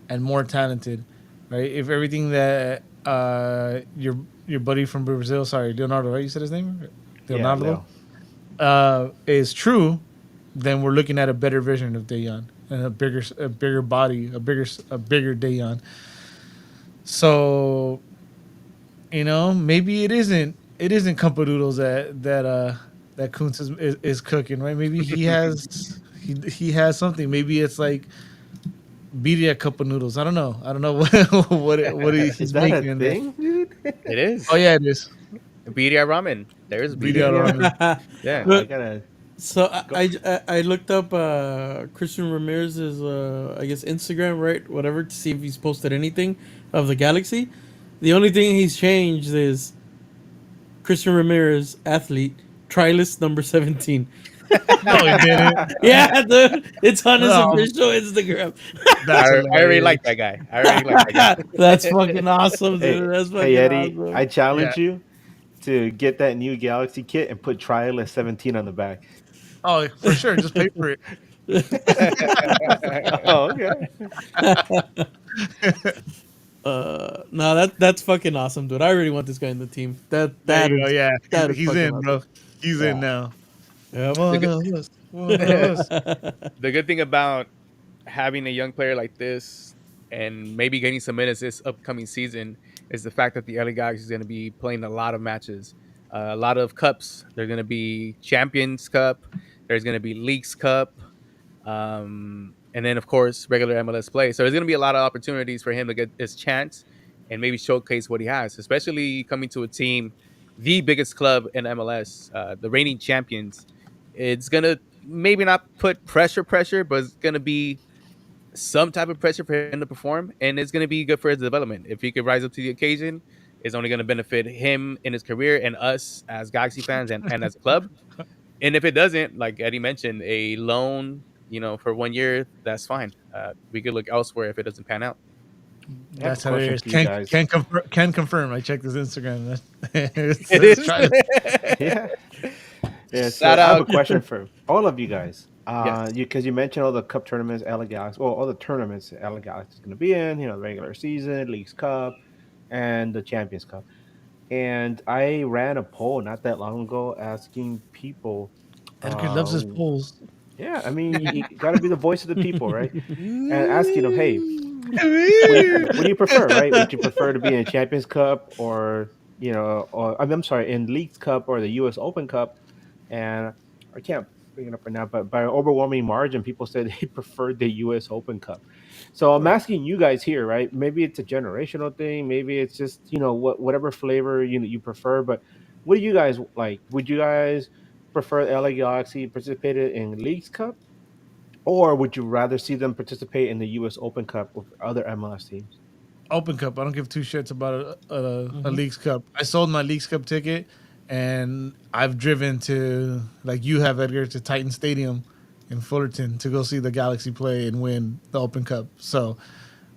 and more talented, right? If everything that your buddy from Brazil, sorry, Leonardo, right? You said his name, Yeah, Leonardo, Leo. is true, then we're looking at a better version of Dayon and a bigger body, a bigger Dayon. So maybe it isn't Cumpadoodles that Kuntz is cooking, right? Maybe he has something. Maybe it's like birria cup of noodles. I don't know Is he's that a making in there. thing, dude? It is. Oh yeah, it is Birria ramen. There's birria birria. ramen. Yeah. I Look, gotta so go. I looked up Christian Ramirez's I guess Instagram, right, whatever, to see if he's posted anything of the Galaxy. The only thing he's changed is Christian Ramirez, athlete, trilist number 17. No, he didn't. Yeah, dude, it's on his No, official Instagram. that's I already hilarious. like that guy. I already like that guy. That's fucking awesome, Hey, dude. That's hey, fucking Eddie, awesome. I Yeah. challenge you to get that new Galaxy kit and put Trial 17 on the back. Oh, for sure. Just pay for it. Oh, okay. No, that's fucking awesome, dude. I really want this guy in the team. That There that you go. is Yeah, that is he's fucking in, awesome. bro. He's in now. Yep. The One good, of us. One of us. the good thing about having a young player like this and maybe getting some minutes this upcoming season is the fact that the LA Galaxy is going to be playing a lot of matches, a lot of cups. There's going to be Champions Cup. There's going to be Leagues Cup. And then, of course, regular MLS play. So there's going to be a lot of opportunities for him to get his chance and maybe showcase what he has, especially coming to a team, the biggest club in MLS, the reigning champions. It's going to maybe not put pressure, but it's going to be some type of pressure for him to perform. And it's going to be good for his development. If he could rise up to the occasion, it's only going to benefit him in his career and us as Galaxy fans and as a club. And if it doesn't, like Eddie mentioned, a loan, for 1 year, that's fine. We could look elsewhere if it doesn't pan out. I have a That's question hilarious. for you guys. Can confirm. I checked his Instagram. It is. Try to. Yeah. Yeah, so Shout I have a out. question for all of you guys. Yes. Because you mentioned all the cup tournaments, LA Galaxy, well, all the tournaments LA Galaxy is going to be in, the regular season, Leagues Cup, and the Champions Cup. And I ran a poll not that long ago asking people, Edgar loves his uh, polls. yeah, I mean, you got to be the voice of the people, right? And asking them, hey, what do you prefer, right? Would you prefer to be in Champions Cup or or I'm sorry, in Leagues Cup or the U.S. Open Cup? And I can't bring it up right now, but by an overwhelming margin, people said they preferred the U.S. Open Cup. So I'm asking you guys here, right? Maybe it's a generational thing, maybe it's just whatever flavor you prefer. But what do you guys like? Would you guys prefer LA Galaxy participated in Leagues Cup? Or would you rather see them participate in the U.S. Open Cup with other MLS teams? Open Cup. I don't give two shits about a Mhm. Leagues Cup. I sold my Leagues Cup ticket, and I've driven to, like you have, Edgar, to Titan Stadium in Fullerton to go see the Galaxy play and win the Open Cup. So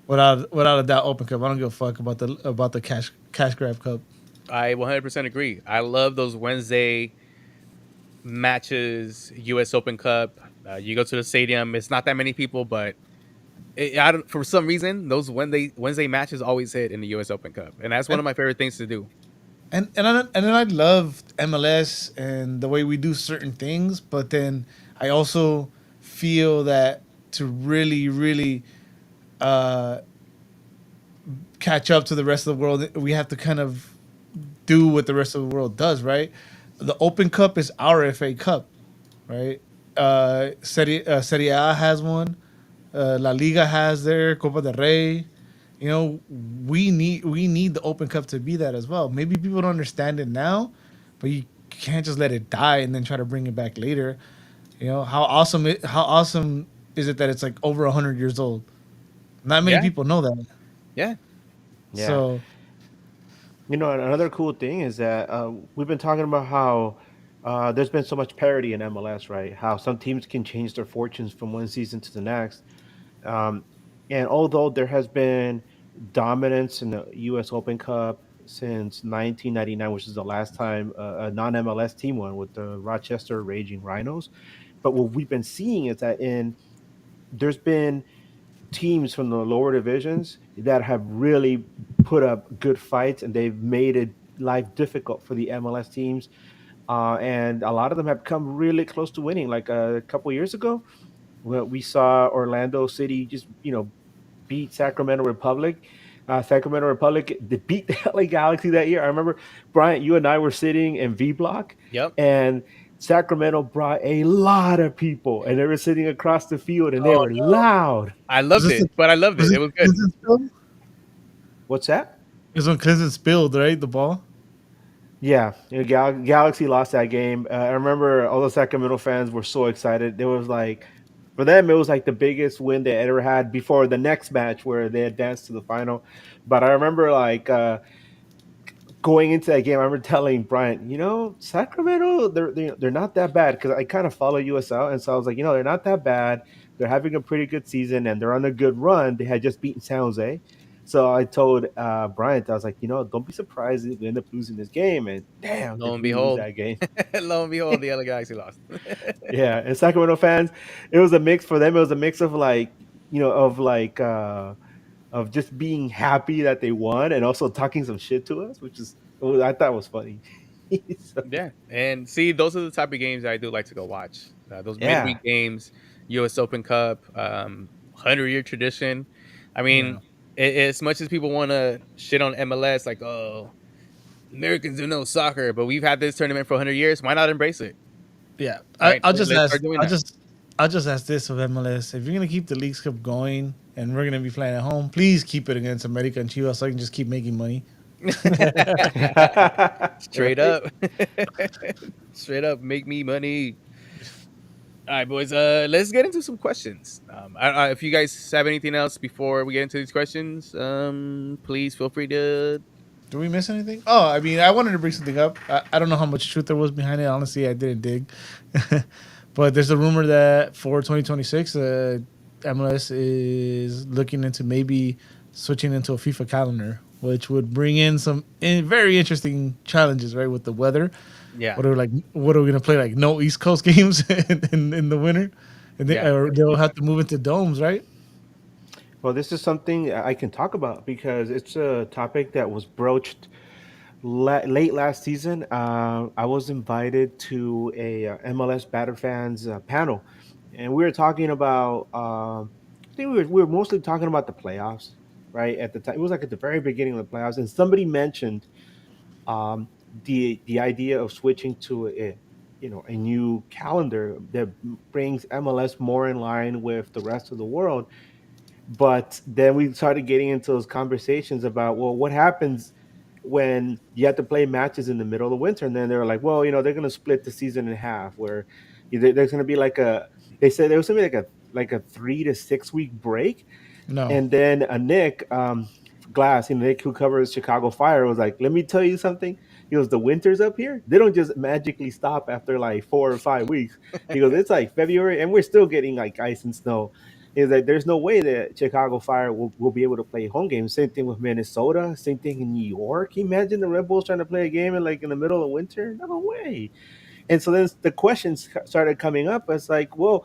without a doubt, Open Cup. I don't give a fuck about the cash grab cup. I 100% agree. I love those Wednesday matches, U.S. Open Cup. You go to the stadium. It's not that many people, but I don't, for some reason, those Wednesday matches always hit in the U.S. Open Cup, and that's one And of my favorite things to do. then I love MLS and the way we do certain things, but then I also feel that to really uh, catch up to the rest of the world, we have to kind of do what the rest of the world does, right? The Open Cup is our FA Cup, right? Serie A has one. La Liga has their Copa del Rey. You know, we need the Open Cup to be that as well. Maybe people don't understand it now, but you can't just let it die and then try to bring it back later. You know how awesome is it that it's like over 100 years old? Not many Yeah, people know that. yeah, Yeah. So Another cool thing is that we've been talking about how there's been so much parity in MLS, right? How some teams can change their fortunes from one season to the next. Um, and although there has been dominance in the U.S. Open Cup since 1999, which is the last time a non-MLS team won with the Rochester Raging Rhinos, but what we've been seeing is that there's been teams from the lower divisions that have really put up good fights and they've made it life difficult for the MLS teams. And a lot of them have come really close to winning. Like a couple years ago, we saw Orlando City just beat Sacramento Republic. Sacramento Republic they beat the LA Galaxy that year. I remember Bryant, you and I were sitting in V Block, yep. and Sacramento brought a lot of people, and they were sitting across the field, and they oh were no, loud. I was loved this it, but I loved it. was It it was good. Clemson spilled? What's that? Is when Clemson spilled right the ball. Yeah, Galaxy lost that game. I remember all the Sacramento fans were so excited. It was like, for them, it was like the biggest win they ever had before the next match where they advanced to the final. But I remember like going into that game, I remember telling Bryant, Sacramento, they're not that bad because I kind of follow USL, and so I was like, they're not that bad. They're having a pretty good season, and they're on a good run. They had just beaten San Jose, so I told Bryant, I was like, don't be surprised if we end up losing this game. And damn, Lo did and we lose behold, that game? lo and behold, the LA Galaxy lost. Yeah, and Sacramento fans, it was a mix for them. It was a mix of like, of like. Of just being happy that they won and also talking some shit to us, which is I thought was funny. So, Yeah, and see, those are the type of games I do like to go watch. Those yeah, midweek games, U.S. Open Cup, 100-year tradition. I Yeah. mean, as much as people want to shit on MLS, like, oh, Americans don't know soccer, but we've had this tournament for 100 years. Why not embrace it? Yeah, Right? I'll just Let's ask. start doing that. I'll just ask this of MLS: if you're gonna keep the Leagues Cup going and we're gonna be playing at home, please keep it against America and Chivas so I can just keep making money. Straight up, straight up, make me money. All right, boys. Let's get into some questions. If you guys have anything else before we get into these questions, please feel free to. Do we miss anything? Oh, I mean, I wanted to bring something up. I don't know how much truth there was behind it. Honestly, I didn't dig. But there's a rumor that for 2026, MLS is looking into maybe switching into a FIFA calendar, which would bring in some very interesting challenges, right? With the weather. Yeah, What are we gonna play? Like no East Coast games in the winter, and yeah, or they'll have to move into domes, right? well, this is something I can talk about because it's a topic that was broached late last season. I was invited to a MLS Batter fans panel, and we were talking about. I think we were mostly talking about the playoffs, right? At the time, it was like at the very beginning of the playoffs, and somebody mentioned um, the idea of switching to a new calendar that brings MLS more in line with the rest of the world. But then we started getting into those conversations about, well, what happens when you have to play matches in the middle of the winter? And then they were like, well, they're going to split the season in half, where there's going to be like they said there was going to be like a 3 to 6 week break. No. And then Nick Glass, Nick who covers Chicago Fire, was like, let me tell you something. He goes, the winters up here, they don't just magically stop after like 4 or 5 weeks. He goes, it's like February and we're still getting like ice and snow. He's like, there's no way that Chicago Fire will be able to play home games. Same thing with Minnesota. Same thing in New York. Imagine the Red Bulls trying to play a game in the middle of winter. No way. And so then the questions started coming up. It's like, well,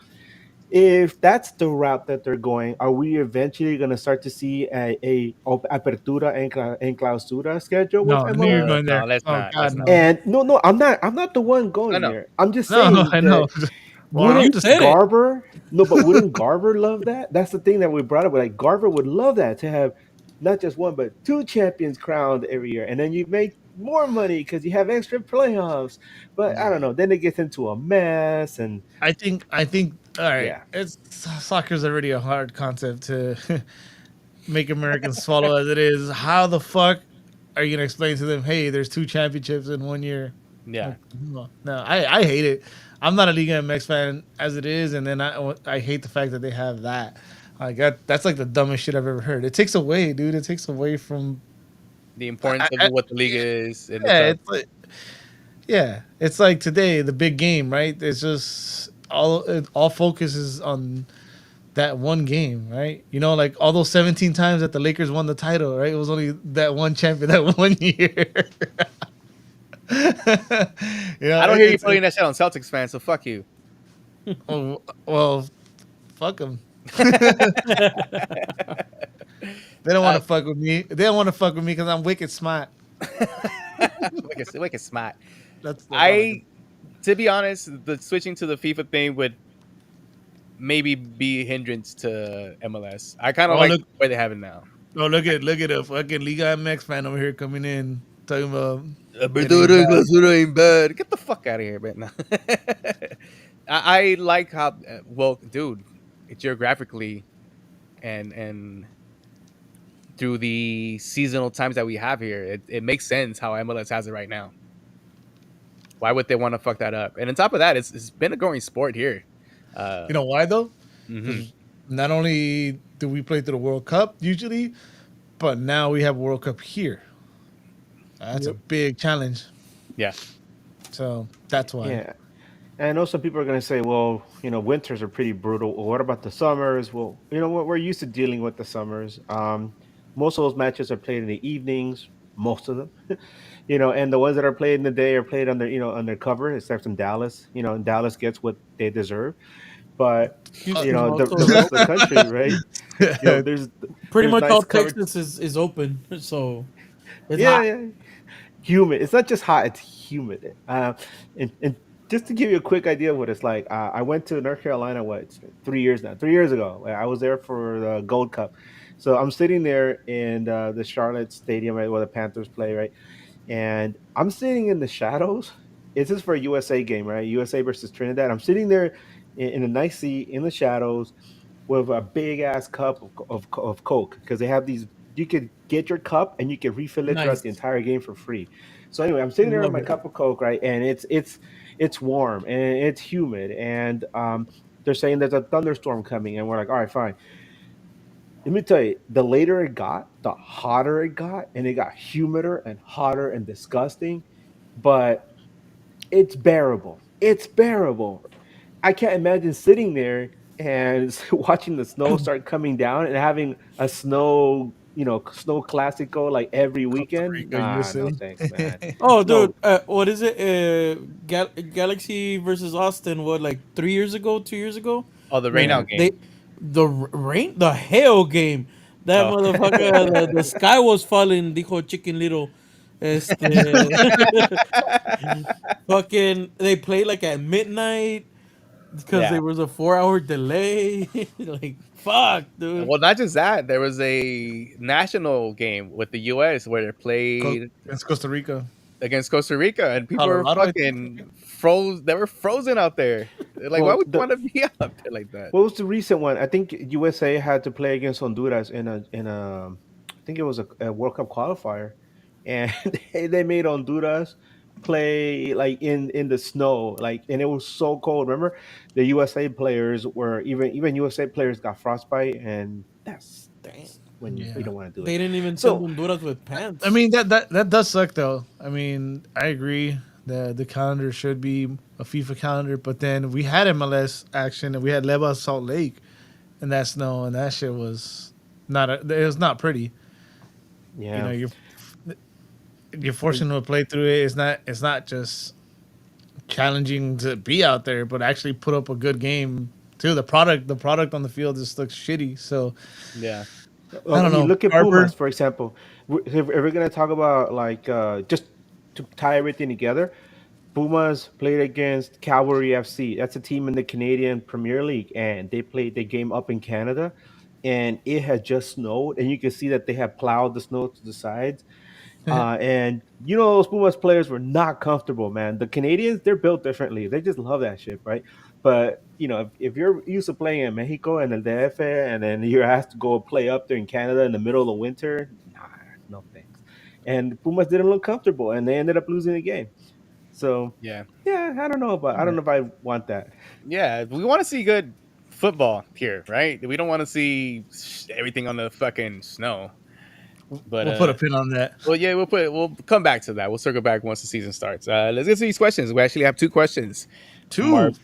if that's the route that they're going, are we eventually going to start to see a apertura and clausura schedule with No, I knew you were MLS? going No, there. let's Oh not. God, Let's not. no. And no, I'm not the one I going know. there. I'm just No, no, saying I know. that Well, I'm You wouldn't just said it. Garber no, but wouldn't Garber love that? That's the thing that we brought up. Like Garber would love that to have not just one but two champions crowned every year, and then you make more money because you have extra playoffs. But I don't know. Then it gets into a mess, and I think all right. yeah, It's soccer's already a hard concept to make Americans swallow as it is. How the fuck are you gonna explain to them, hey, there's two championships in 1 year? Yeah. Like, no, I hate it. I'm not a Liga MX fan as it is, and then I hate the fact that they have that. Like that's like the dumbest shit I've ever heard. It takes away, dude. It takes away from. The importance of I, what the league is and the yeah, club. it's like it's like today the big game, right? It's just all focus is on that one game, right? You know, like all those 17 times that the Lakers won the title, right? It was only that one champion that 1 year. You know, I don't hear you putting that shit on Celtics fans, so fuck you. oh, well, fuck them. They don't want Uh, to fuck with me. They don't want to fuck with me because I'm wicked smart. wicked smart. That's all I can. I, to be honest, the switching to the FIFA thing would maybe be a hindrance to MLS. I kind of Oh like look! where they have it now. Oh look at a fucking Liga MX fan over here coming in talking about it ain't Apertura bad. clausura ain't bad. Get the fuck out of here, man. I like how well, dude, geographically and through the seasonal times that we have here, it makes sense how MLS has it right now. Why would they want to fuck that up? And on top of that, it's been a growing sport here. You know why though? Mhm. Because not only do we play through the World Cup usually, but now we have World Cup here. That's a Yep. big challenge. Yeah, So that's why. yeah. And I know some people are going to say, well, winters are pretty brutal. Well, what about the summers? Well, what we're used to dealing with the summers. Most of those matches are played in the evenings, most of them. And the ones that are played in the day are played under cover, except in Dallas. And Dallas gets what they deserve. But Houston the also, rest right? of the country, right? There's Pretty much nice all covered. Texas is open, so it's Yeah, hot. yeah. Humid. It's not just hot; it's humid. And just to give you a quick idea of what it's like, I went to North Carolina. What, it's been 3 years now? 3 years ago, I was there for the Gold Cup. So I'm sitting there in the Charlotte Stadium, right, where the Panthers play, right, and I'm sitting in the shadows. This is for a USA game, right? USA versus Trinidad. I'm sitting there in a nice seat in the shadows with a big ass cup of Coke because they have these. You could get your cup and you can refill it throughout Nice. the entire game for free. So anyway, I'm sitting there with Love my it. cup of Coke, right, and it's warm and it's humid, and they're saying there's a thunderstorm coming, and we're like, all right, fine. Let me tell you, the later it got, the hotter it got, and it got humider and hotter and disgusting. But it's bearable. It's bearable. I can't imagine sitting there and watching the snow start coming down and having a snow classico like every Costa weekend. Rica, Nah, no USA. thanks, man. Oh, dude, No, what is it? Galaxy versus Austin. What, like 3 years ago, 2 years ago? oh, the rain When out man. they game. rain, the hail game. That Oh, motherfucker, the sky was falling. Dijo Chicken Little. Este, fucking, they played like at midnight because yeah. there was a 4 hour delay. Like, fuck, dude. Well, not just that. There was a national game with the U.S. where they played It's Costa Rica. against Costa Rica, and people were Colorado, I think. fucking froze. They were frozen out there. They're like, why Well, would you want to be out there like that? what was the recent one? I think USA had to play against Honduras I think it was a World Cup qualifier, and they made Honduras play like in the snow, like, and it was so cold. Remember, the USA players were even USA players got frostbite, and that's Damn. when you Yeah. don't want to do They it. didn't even send So Honduras with I pants. mean that does suck though. I mean, I agree that the calendar should be a FIFA calendar, but then we had MLS action and we had Leva Salt Lake and that snow and that shit was it was not pretty. You know, yeah, you're forcing them to play through it. It's not just challenging to be out there, but actually put up a good game too. The product on the field just looks shitty. So Yeah. I I don't mean, know. look at Harper. Pumas for example. If we're gonna talk about like just to tie everything together, Pumas played against Cavalry FC. That's a team in the Canadian Premier League, and they played the game up in Canada, and it had just snowed, and you can see that they had plowed the snow to the sides. And you know those Pumas players were not comfortable, man. The Canadians, they're built differently. They just love that shit, right? But you know, if you're used to playing in Mexico and El DF, and then you're asked to go play up there in Canada in the middle of the winter, nah, no thanks. And the Pumas didn't look comfortable, and they ended up losing the game. So Yeah. yeah, I don't know if I want that. Yeah. We want to see good football here, right? We don't want to see everything on the fucking snow. But We'll put a pin on that. well, yeah, we'll come back to that. We'll circle back once the season starts. Let's get to these questions. We actually have two questions from our Two.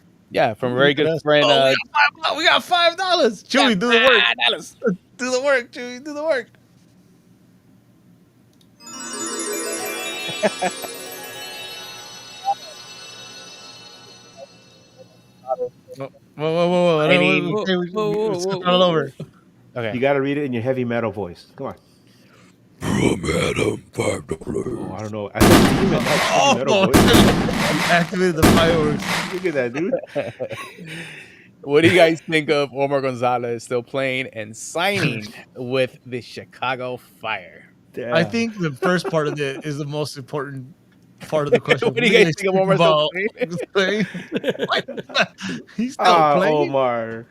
from a Look very at good us. friend. Oh, we got $5. Yeah, Chewy, do the work. $5. Do the work, Chewy. Do the work. Whoa, whoa, whoa, whoa! I don't Signing. know. Whoa, Okay, whoa, we whoa, start whoa, all whoa, over. whoa. Okay. You got to read it in your heavy metal voice. Come on. From Adam, Oh, I $5. don't know. I think you meant that heavy metal Oh, voice. activated the fireworks. Look at that, dude. What do you guys think of Omar Gonzalez still playing and signing with the Chicago Fire? I Damn. think the first part of it is the most important part of the question. What do What you are you guys guys think of think Omar still about playing? playing? Why not? He's still Ah, playing. Omar.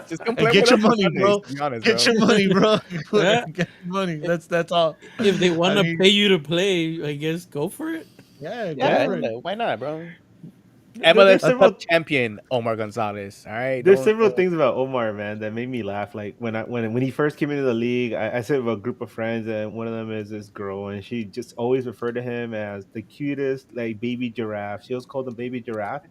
Just come And play get with your us on money, Sundays, bro. to be honest, Get bro. your money, bro. Yeah. Get your money. That's all. If they want I to mean, pay you to play, I guess go for it. yeah, go Yeah, for it. why not, bro? There's MLS several Cup champion Omar Gonzalez. All right, There's don't. several things about Omar, man, that made me laugh. Like when he first came into the league, I said with a group of friends, and one of them is this girl, and she just always referred to him as the cutest like baby giraffe. She always called him baby giraffe.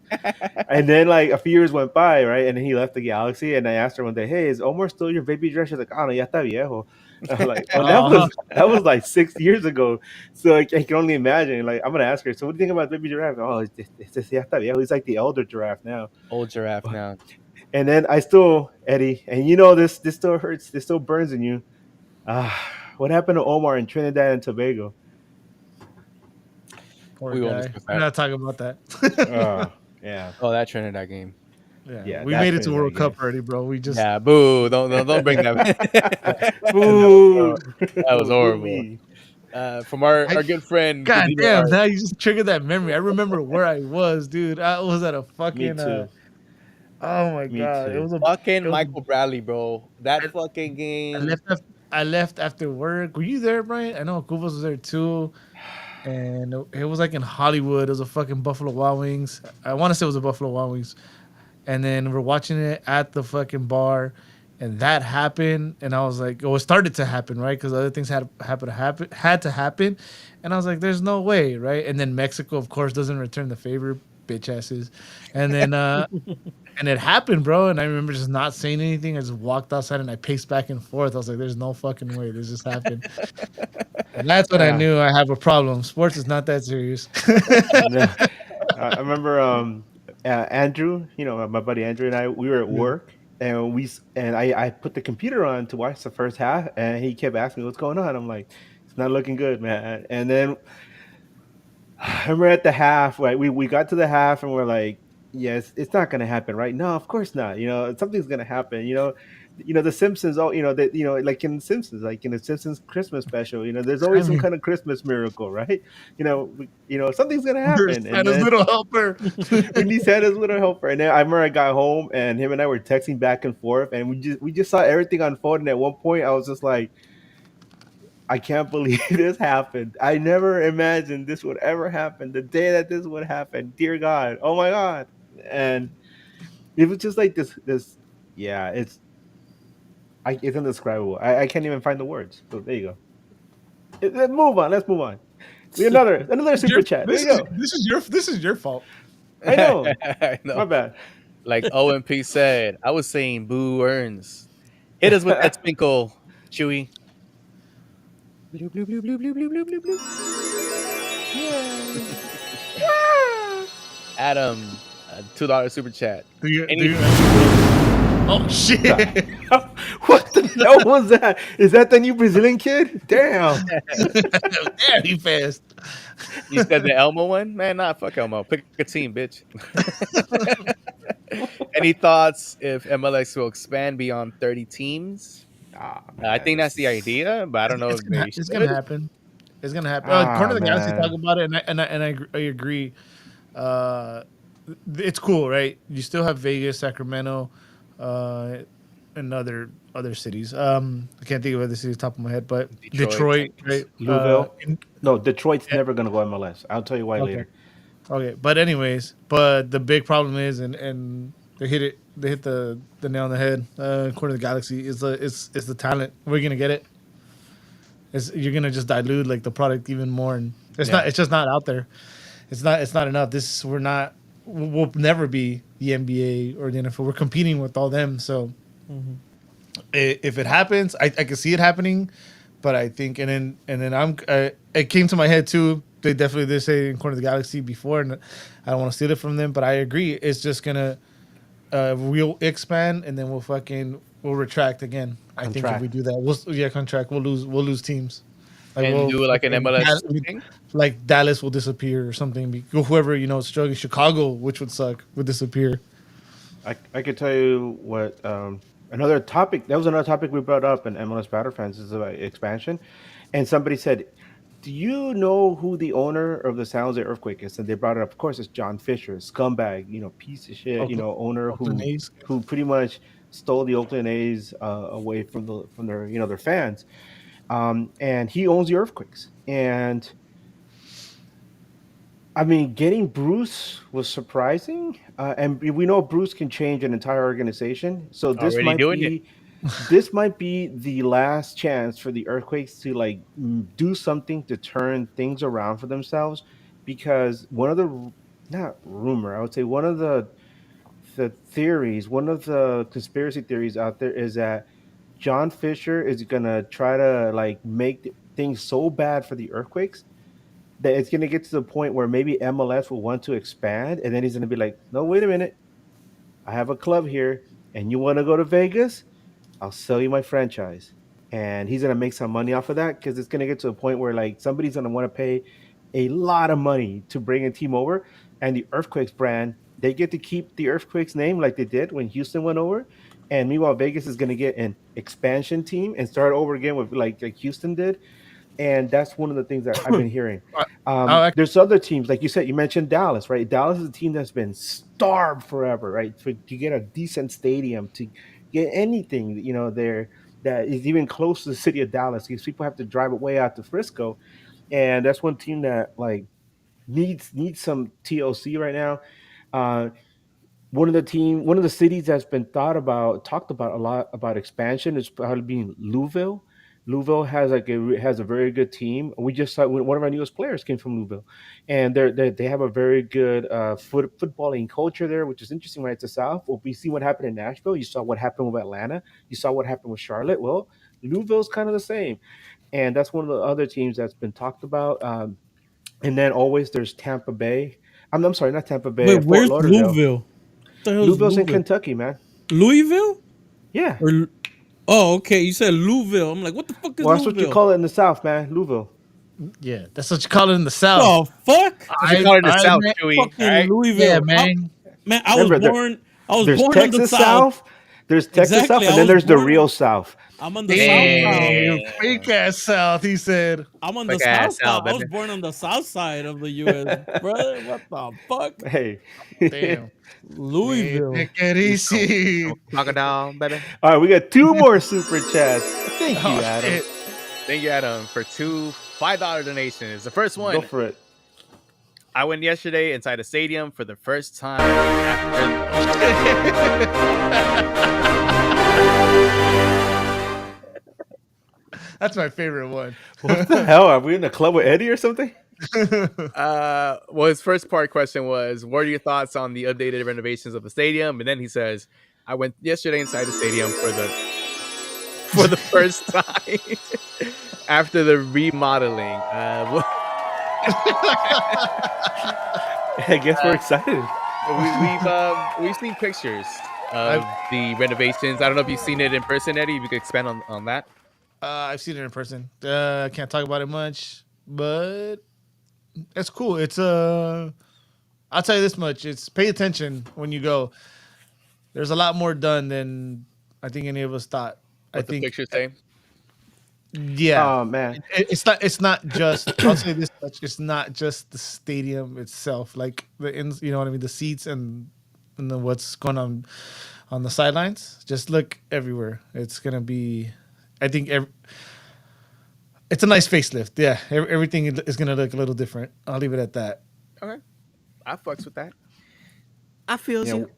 And then like a few years went by, right? And then he left the Galaxy, and I asked her one day, "Hey, is Omar still your baby giraffe?" She's like, "Oh no, ya está viejo." And I'm like, "Oh, Uh-huh. that was like 6 years ago." So I can only imagine. Like I'm gonna ask her. So what do you think about baby giraffe? Oh, it's ya está viejo. He's like the elder giraffe now. Old giraffe now. And then I still, Eddie, and you know this still hurts, this still burns in you. Ah, what happened to Omar in Trinidad and Tobago? Poor We won't guy. discuss We're that. not talking about that. Yeah, Oh, that Trinidad game. Yeah, yeah, we that made it to Trinidad World game. Cup already, bro. We just Yeah, boo! Don't bring that. Boo! That was Boo horrible. me. From our, I, our good friend. God Godino damn, Art. now you just triggered that memory. I remember where I was, dude. I was at a Me fucking too. oh my Me god. too. Fucking It was Michael Bradley, bro. That I, fucking I game. left after, I left after work. Were you there, Brian? I know Kubas was there too. And it was like in Hollywood. It was a fucking Buffalo Wild Wings. I want to say it was a Buffalo Wild Wings. And then we're watching it at the fucking bar, and that happened. And I was like, oh, it started to happen, right? Because other things had to happen, and I was like, there's no way, right? And then Mexico, of course, doesn't return the favor, bitch asses. And then and it happened, bro. And I remember just not saying anything. I just walked outside and I paced back and forth. I was like, there's no fucking way this just happened. And that's when I Ah, knew I have a problem. Sports is not that serious. no. I remember Andrew, you know, my buddy Andrew and I, we were at work, and I put the computer on to watch the first half, and he kept asking me what's going on. I'm like, it's not looking good, man. And then I remember at the half, right? We got to the half and we're like, yes, it's not gonna happen, right? No, of course not. You know, something's gonna happen. The Simpsons. Oh, like in the Simpsons, like in the Simpsons Christmas special. There's always I some mean, kind of Christmas miracle, right? Something's gonna happen, and Santa's then little helper. we need Santa's little helper. And then I remember I got home and him and I were texting back and forth, and we just saw everything unfold. And at one point, I was just like, I can't believe this happened. I never imagined this would ever happen. The day that this would happen, dear God, oh my God. And it was just like this, yeah, It's indescribable. I can't even find the words. So there you go. Let's move on. Let's move on. We another super chat. There you go. This is your fault. I know. I know. My bad. Like OMP said, I was saying boo earns. Hit us with that twinkle, Chewy. Blue, blue, blue, blue, blue, blue, blue, blue, blue. Adam, $2 super chat. Any- Oh shit! What the hell was that? Is that the new Brazilian kid? Damn. Damn, he fast. You said the Elmo one? Man, nah, fuck Elmo. Pick a team, bitch. Any thoughts if MLS will expand beyond 30 teams? Ah, I man, think that's the idea, but I don't know if they It's gonna should. happen. It's gonna happen. Ah, Corner of the Galaxy talk man. about it, I agree. Uh, it's cool, right? You still have Vegas, Sacramento, uh, and other cities. I can't think of other cities top of my head, but Detroit. Detroit, right? Louisville. No, Detroit's never gonna go MLS. I'll tell you why Okay. later. Okay, but anyways, but the big problem is, and they hit the nail on the head. Corner of the Galaxy is the talent. We're gonna get it. You're gonna just dilute like the product even more, and it's just not out there. It's not enough. We'll never be the NBA or the NFL. We're competing with all them. So if it happens, I can see it happening, but I think and then it came to my head too. They definitely did say in Corner of the Galaxy before, and I don't want to steal it from them, but I agree. It's just gonna we'll expand and then we'll retract again. I think if we Contract. do that, contract. We'll lose teams. And we'll do like an fucking- MLS thing? like Dallas will disappear or something. Whoever is struggling, Chicago, which would suck, would disappear. I could tell you what another topic that was another topic we brought up in MLS Battle Fans is about expansion, and somebody said, "Do you know who the owner of the San Jose Earthquake is?" And they brought it up. Of course, it's John Fisher, scumbag, piece of shit, owner Oakland who A's. who pretty much stole the Oakland A's away from their their fans, and he owns the Earthquakes. And I mean, getting Bruce was surprising, and we know Bruce can change an entire organization. So Already doing it. this might be the last chance for the Earthquakes to do something to turn things around for themselves, because one of the not rumor, I would say one of the theories, one of the conspiracy theories out there is that John Fisher is gonna try to make things so bad for the Earthquakes that it's going to get to the point where maybe MLS will want to expand, and then he's going to be like, "No, wait a minute, I have a club here, and you want to go to Vegas? I'll sell you my franchise." And he's going to make some money off of that because it's going to get to a point where somebody's going to want to pay a lot of money to bring a team over, and the Earthquakes brand, they get to keep the Earthquakes name like they did when Houston went over. And meanwhile, Vegas is going to get an expansion team and start over again with like Houston did, and that's one of the things that I've been hearing. There's other teams, like you said, you mentioned Dallas, right? Dallas is a team that's been starved forever, right? To get a decent stadium, to get anything, there that is even close to the city of Dallas, because people have to drive it way out to Frisco, and that's one team that needs some TLC right now. Uh, one of the cities that's been talked about a lot about expansion is probably being Louisville. Louisville has a very good team. We just saw one of our newest players came from Louisville, and they have a very good footballing culture there, which is interesting. Right to South, well, we see what happened in Nashville. You saw what happened with Atlanta. You saw what happened with Charlotte. Well, Louisville's kind of the same, and that's one of the other teams that's been talked about. And then always there's Tampa Bay. I'm sorry, not Tampa Bay. Wait, Fort where's Lauderdale. Louisville? What the hell is Louisville's in Louisville? Kentucky, man. Louisville? Yeah. Oh, okay. You said Louisville. I'm like, what the fuck is Well, that's what you Louisville? call it in the South, man. Louisville. Yeah, that's what you call it in the South. The fuck? That's what you call it in the South, man, Chewy. Fucking All right? Louisville. Yeah, man. Man, I Remember, was born. I was There's born in the Texas South. South. There's Texas Exactly, South, I and then was there's the born- real South. I'm on the Damn. South South. You fake ass South, he said. I'm on the Fake ass South South. I was baby. born on the South side of the U.S., brother. What the fuck? Hey. Damn. Louisville. Take it easy. Crocodile, baby. All right, we got two more super chats. Thank you, Oh, Adam. shit. Thank you, Adam, for two $5 donations. The first one, Go for it. I went yesterday inside a stadium for the first time after That's my favorite one. What the hell? Are we in a club with Eddie or something? Well, his first part question was, "What are your thoughts on the updated renovations of the stadium?" And then he says, "I went yesterday inside the stadium for the first time after the remodeling. I guess we're excited. We've seen pictures I've of the renovations. I don't know if you've seen it in person, Eddie. If you could expand on that. I've seen it in person. I can't talk about it much, but it's cool. I'll tell you this much: it's pay attention when you go. There's a lot more done than I think any of us thought. I What the think, pictures say? yeah, Oh man, it's not. It's not just. I'll say this much: it's not just the stadium itself, like you know what I mean, the seats and what's going on the sidelines. Just look everywhere. It's gonna be. I think it's a nice facelift. Yeah, everything is gonna look a little different. I'll leave it at that. Okay, I fucks with that. I feels yeah, you.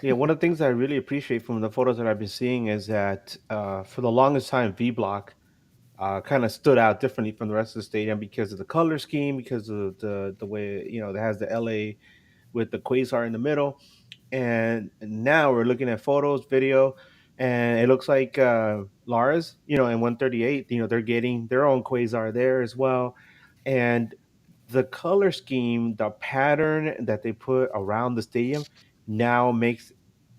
yeah. One of the things I really appreciate from the photos that I've been seeing is that for the longest time, V Block kind of stood out differently from the rest of the stadium because of the color scheme, because of the way it has the LA with the quasar in the middle. And now we're looking at photos, video, and it looks like Lars, and 138, they're getting their own quasar there as well. And the color scheme, the pattern that they put around the stadium now makes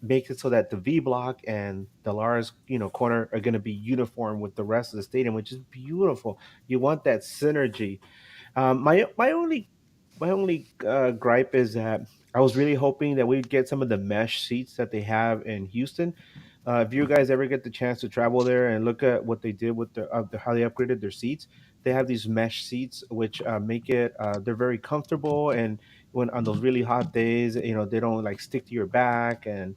it so that the V block and the Lars, corner are going to be uniform with the rest of the stadium, which is beautiful. You want that synergy. My only gripe is that I was really hoping that we'd get some of the mesh seats that they have in Houston. If you guys ever get the chance to travel there and look at what they did with how they upgraded their seats, they have these mesh seats which make it they're very comfortable, and when on those really hot days, they don't like stick to your back, and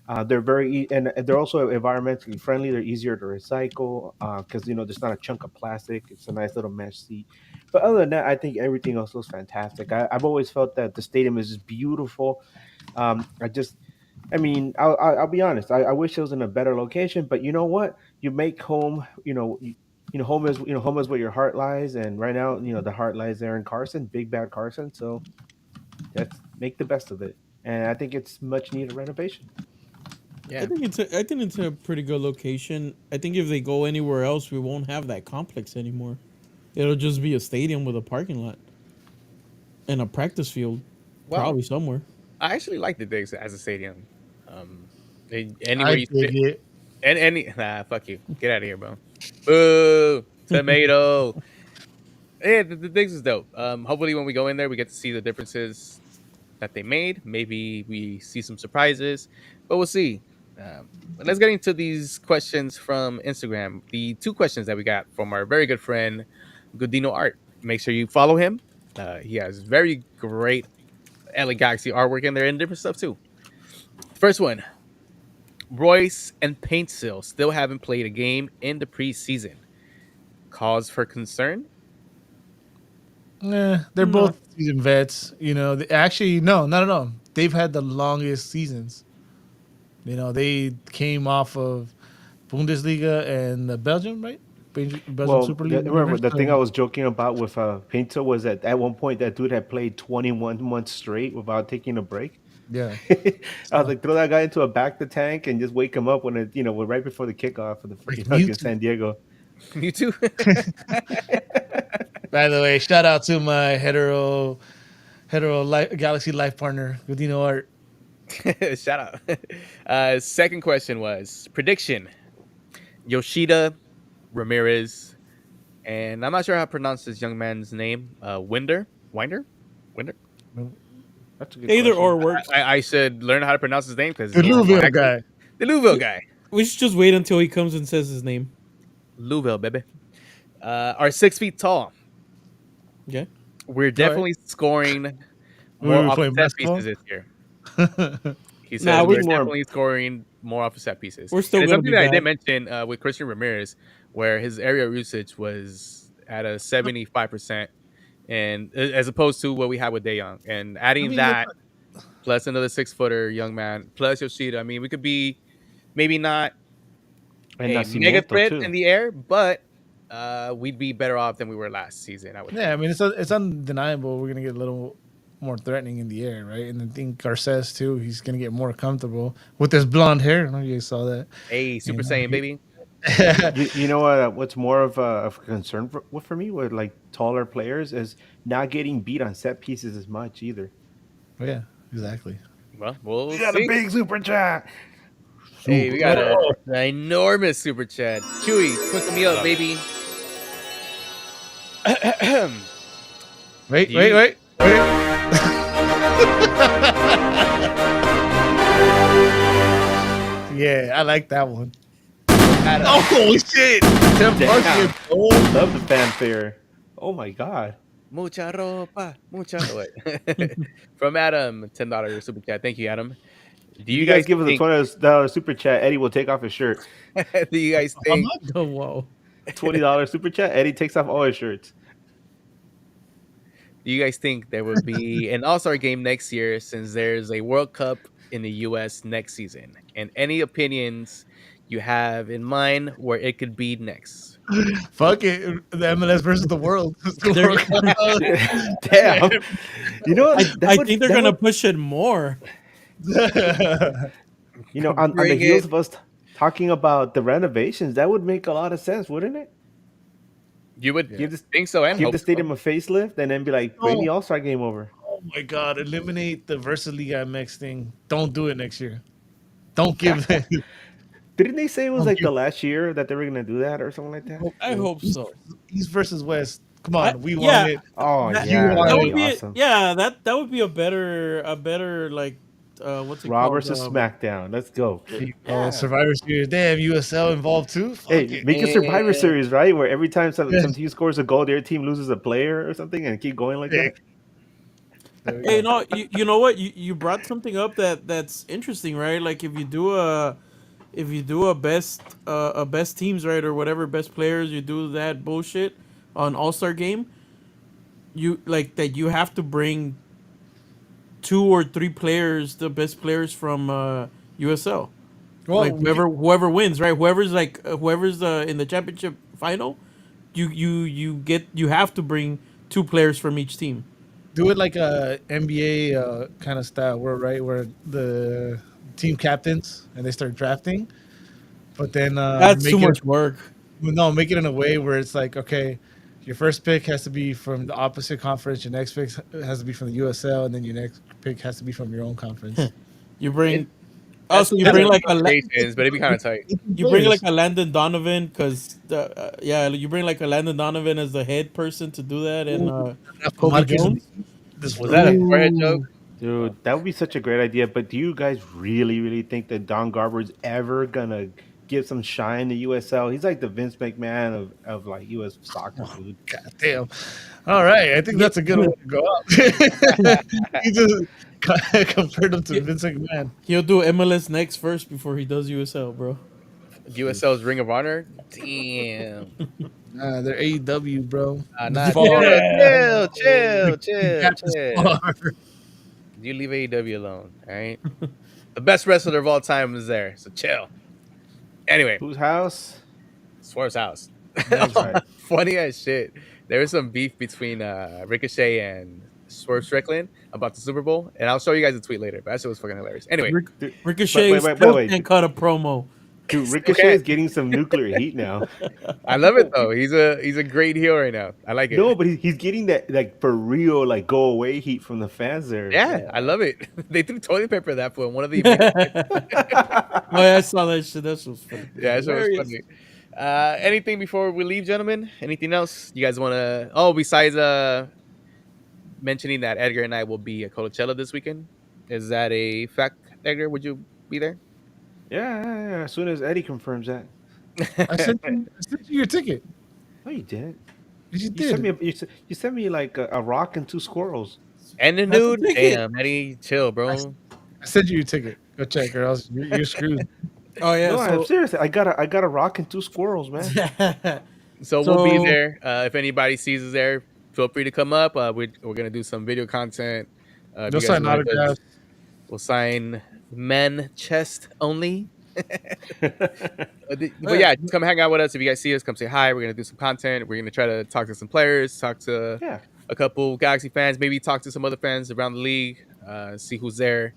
and they're also environmentally friendly. They're easier to recycle because there's not a chunk of plastic. It's a nice little mesh seat. But other than that, I think everything else looks fantastic. I've always felt that the stadium is just beautiful. I mean, I'll be honest. I wish it was in a better location, but you know what? You make home. Home is where your heart lies, and right now, the heart lies there in Carson, Big Bad Carson. So let's make the best of it. And I think it's much needed renovation. Yeah, I think it's a pretty good location. I think if they go anywhere else, we won't have that complex anymore. It'll just be a stadium with a parking lot and a practice field, well, probably somewhere. I actually like the digs as a stadium. I Anywhere you dig sit, it. and any fuck you, get out of here, bro. Boo, tomato. Yeah, the digs is dope. Hopefully when we go in there, we get to see the differences that they made. Maybe we see some surprises, but we'll see. But let's get into these questions from Instagram. The two questions that we got from our very good friend Godino Art. Make sure you follow him. He has very great LA Galaxy artwork in there and different stuff too. First one, Royce and Paintsil still haven't played a game in the preseason. Cause for concern? They're No, both seasoned vets. Actually, no, not at all. They've had the longest seasons. They came off of Bundesliga and Belgium, right? Belgium Well, Super League, remember whatever. the thing I So, was joking about with Pinto was that at one point that dude had played 21 months straight without taking a break. yeah. I was So, like, throw that guy into a back to tank and just wake him up when right before the kickoff for the like against Mewtwo. San Diego. You too? By the way, shout out to my Galaxy life partner, Godino Art. Shout out. Second question was prediction. Yoshida Ramirez, and I'm not sure how to pronounce this young man's name. Winder. That's a good either question. or works. I should learn how to pronounce his name because The Louisville guy. The Louisville guy. We should just wait until he comes and says his name. Louisville, baby. Are 6 feet tall. Okay. We're definitely scoring We more were off of playing set basketball. pieces this year. He says Nah, we're more- definitely scoring more off of set pieces. We're still And it's gonna something be that I bad. did mention with Christian Ramirez, where his area usage was at a 75%, and as opposed to what we had with Young, and adding I mean, that plus another 6 footer young man plus Yoshida. I mean, we could be maybe not And a mega Nacimiento threat too. in the air, but we'd be better off than we were last season. I would Yeah, I think. mean it's undeniable. We're gonna get a little more threatening in the air, right? And I think Garces too. He's gonna get more comfortable with his blonde hair. I don't know if you guys saw that. Hey, You Super know, Saiyan baby. You know what? What's more of a concern for me with like taller players is not getting beat on set pieces as much either. But yeah, exactly. Well, we'll We got a see. big super chat. Hey, we Super got chat. an enormous super chat. Chewy, twinkle me up, baby. Wait, Do wait, you- wait, wait. Yeah, I like that one. Oh shit! Tim Damn. Bucket. Oh, Love the fanfare. Oh my god. Mucha ropa, mucha. Wait. From Adam, $10 super chat. Thank you, Adam. Do If you you guys guys give us a think? $20 super chat, Eddie will take off his shirt. Do you guys how think? much? Oh wow. $20 super chat, Eddie takes off all his shirts. Do you guys think there would be an All Star game next year since there's a World Cup in the U.S. next season? And any opinions you have in mind where it could be next? Fuck it. The MLS versus the world. They're- Damn. You know I, what? That I would, think they're that gonna would- push it more. you know, on the Bring heels it. of us talking about the renovations, that would make a lot of sense, wouldn't it? You would Give this think so and give hope the so. stadium a facelift and then be like, bring the Oh. All-Star game over. Oh my god! Eliminate the versus Liga MX thing. Don't do it next year. Don't give them. Didn't they say it was Don't like give the last year that they were gonna do that or something like that? I hope so. East versus West. Come on, we yeah, want it. Oh That, yeah, that that that'd would be be awesome. yeah, that would be a better like what's it Raw called? versus SmackDown. Let's go. Oh, Survivor Series. Damn, USL involved too. Fuck Hey, it. make a Survivor Yeah. Series, right? Where every time some Yes. team scores a goal, their team loses a player or something, and keep going like that. There we Hey, go. no, you know what? You brought something up that's interesting, right? Like if you do a best teams, right, or whatever, best players, you do that bullshit on All-Star game, you like that you have to bring two or three players, the best players from USL. Well, Like we whoever wins, right? Whoever's in the championship final, you have to bring two players from each team. do it like a NBA kind of style, where the team captains and they start drafting, but then That's too much work. make it in a way where it's like, okay, your first pick has to be from the opposite conference, your next pick has to be from the USL, and then your next pick has to be from your own conference. You bring It- also you That's bring what like a expectations, but it'd be kind of tight. you bring like a Landon Donovan because you bring like a Landon Donovan as the head person to do that and Kobe Marquez Jones. this Was that a forehead joke? Dude, that would be such a great idea. But do you guys really think that Don Garber's ever gonna give some shine to USL? He's like the Vince McMahon of like US soccer, dude. God damn. All right, I think that's a good one to go out. You just compared him to Vince McMahon. He'll do MLS next first before he does USL, bro. USL's Ring of Honor. Damn. They're AEW, bro. Nah, Far. chill. You leave AEW alone, all right? The best wrestler of all time is there, so chill. Anyway, Whose house? Swerve's house. That's right. Funny as shit. There was some beef between Ricochet and Swerve Strickland about the Super Bowl, and I'll show you guys a tweet later. But that shit was fucking hilarious. Anyway, Dude, Ricochet wait, still can't cut a promo. Dude, Ricochet is getting some nuclear heat now. I love it though. He's a great heel right now. I like it. No, but he's getting that like for real, like go away heat from the fans there. Yeah, I love it. They threw toilet paper at that point. One of the Oh yeah, I saw that shit. That was funny. yeah, that shit was funny. Anything before we leave, gentlemen? Anything else you guys want to? Oh, besides mentioning that Edgar and I will be at Coachella this weekend. Is that a fact, Edgar? Would you be there? Yeah. As soon as Eddie confirms that. I sent you your ticket. No, you didn't. You You did. sent me you sent me like a rock and two squirrels. And the That's a nude? ticket. Damn, Eddie, chill, bro. I sent you your ticket. Go check, or else you're screwed. Oh yeah, No, I'm serious. I got a rock and two squirrels, man. So we'll be So- there. If anybody sees us there, feel free to come up. We're gonna do some video content. If You'll you guys sign want us, autographs. We'll sign men chest only. But yeah, just come hang out with us. If you guys see us, come say hi. We're gonna do some content. We're gonna try to talk to some players, talk to Yeah. a couple Galaxy fans, maybe talk to some other fans around the league, see who's there.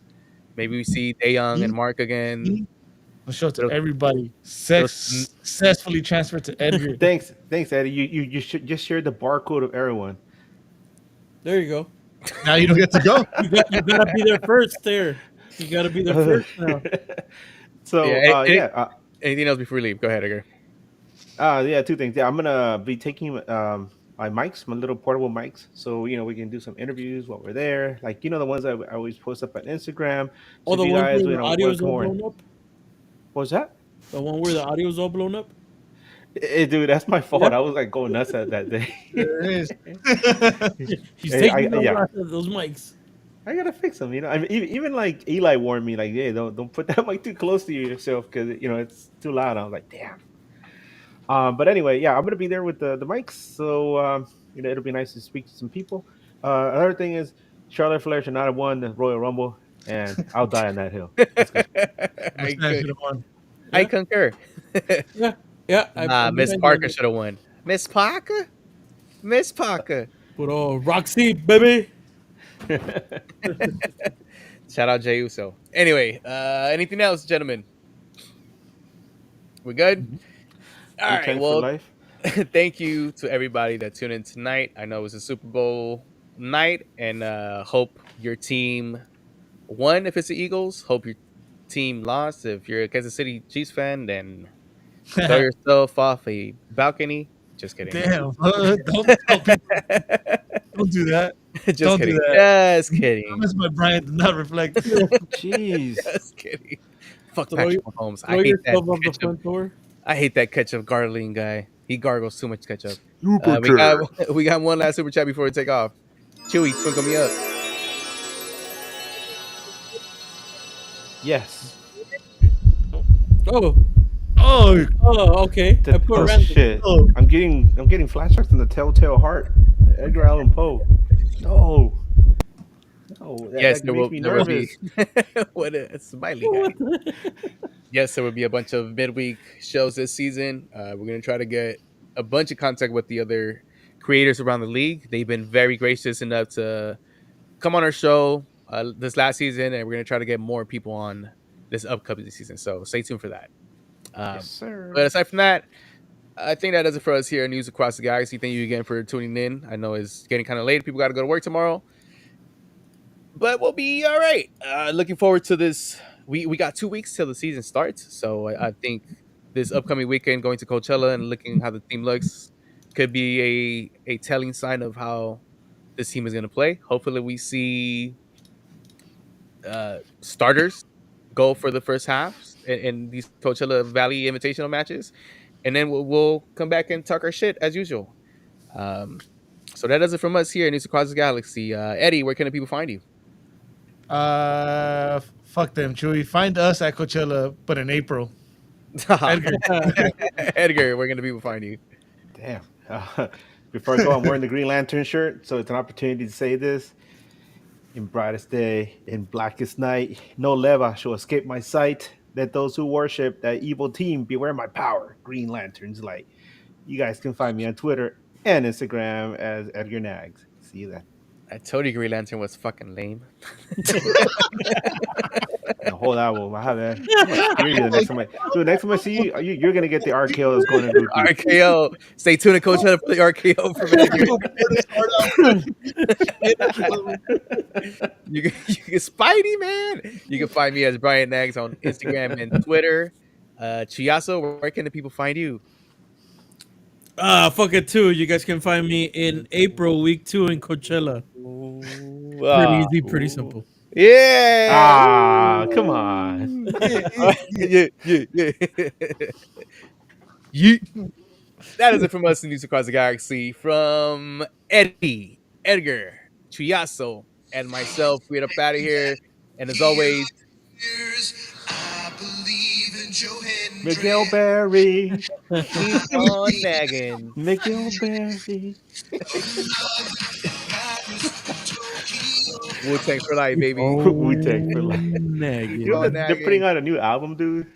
Maybe we see Day Young and Mark again. We'll show it to Little- everybody. little- Successfully transferred to Edgar. Thanks, Eddie. You should just share the barcode of everyone. There you go. Now you don't get to go. You gotta be there first. There, you gotta be there first now. So Yeah, anything else before we leave? Go ahead, Edgar. yeah, two things. Yeah, I'm gonna be taking my mics, my little portable mics, so we can do some interviews while we're there. Like the ones I always post up on Instagram. Oh, So the if you one guys, where the audio is welcome all on. blown up. What was that? The one where the audio is all blown up. Dude, that's my fault. Yeah. I was like going nuts at that day. There it is. He's Hey, taking yeah. those mics. I gotta fix them. I mean, even like Eli warned me, like, "Hey, don't put that mic too close to yourself because it's too loud." I was like, "Damn." But anyway, yeah, I'm gonna be there with the mics, so it'll be nice to speak to some people. Another thing is, Charlotte Flair should not have won the Royal Rumble, and I'll die on that hill. Let's go. I concur. Yeah, yeah. Nah, Miss Parker should have won. Miss Parker. But Roxy, baby. Shout out Jey Uso. Anyway, anything else, gentlemen? We good? All right. Tank for Well, life. thank you to everybody that tuned in tonight. I know it was a Super Bowl night, and hope your team won if it's the Eagles. Hope your team lost. If you're a Kansas City Chiefs fan, then throw yourself off a balcony. Just kidding. Damn. Don't do that. Just Don't kidding. do that. Just kidding. Promise my Brian did not reflect. Jeez. Just kidding. Fuck Throw Patrick Mahomes. I Throw hate that yourself off the ketchup. front door. I hate that ketchup gargling guy. He gargles too much ketchup. Super We got one last super chat before we take off. Chewy, twinkle me up. Yes. Oh, okay. I put random. Shit. Oh. I'm getting flashbacks in the Telltale Heart. Edgar Allan Poe. No. Yes, that there makes me will be. nervous. What a smiley guy. Yes, there will be a bunch of midweek shows this season. We're going to try to get a bunch of contact with the other creators around the league. They've been very gracious enough to come on our show this last season, and we're going to try to get more people on this upcoming season. So stay tuned for that. Yes, sir. But aside from that, I think that does it for us here at News Across the Galaxy. Thank you again for tuning in. I know it's getting kind of late. People got to go to work tomorrow. But we'll be all right. Looking forward to this. We got 2 weeks till the season starts. So I think this upcoming weekend, going to Coachella and looking how the team looks, could be a telling sign of how this team is going to play. Hopefully we see starters go for the first half in these Coachella Valley Invitational matches. And then we'll come back and talk our shit as usual. So that does it from us here in News Across the Galaxy. Eddie, where can the people find you? Fuck them, Chewy. Find us at Coachella, but in April. Edgar. Edgar, where can the people find you? Damn. Before I go, I'm wearing the Green Lantern shirt, so it's an opportunity to say this. In brightest day, in blackest night, no leva shall escape my sight. Let those who worship that evil team beware my power. Green Lantern's light. You guys can find me on Twitter and Instagram as Edgar Nags. See you then. I told you Green Lantern was fucking lame. The whole album. I have that. Next time I see you, you're gonna get the RKO that's going to do. RKO. Stay tuned to Coachella for the RKO from Edgar. You can Spidey, man. You can find me as Brian Nags on Instagram and Twitter. Chiasso, where can the people find you? Fuck it too. You guys can find me in April, week 2 in Coachella. Pretty easy, pretty simple. Yeah. Ah, come on. yeah. That is it from us in News Across the Galaxy. From Eddie, Edgar, Chiasso, and myself, we're up out of here. And as always, Miguel Berry. keep on nagging. Miguel Berry. Wu-Tang for life, baby. Wu-Tang for life. Nagging. They're putting out a new album, dude.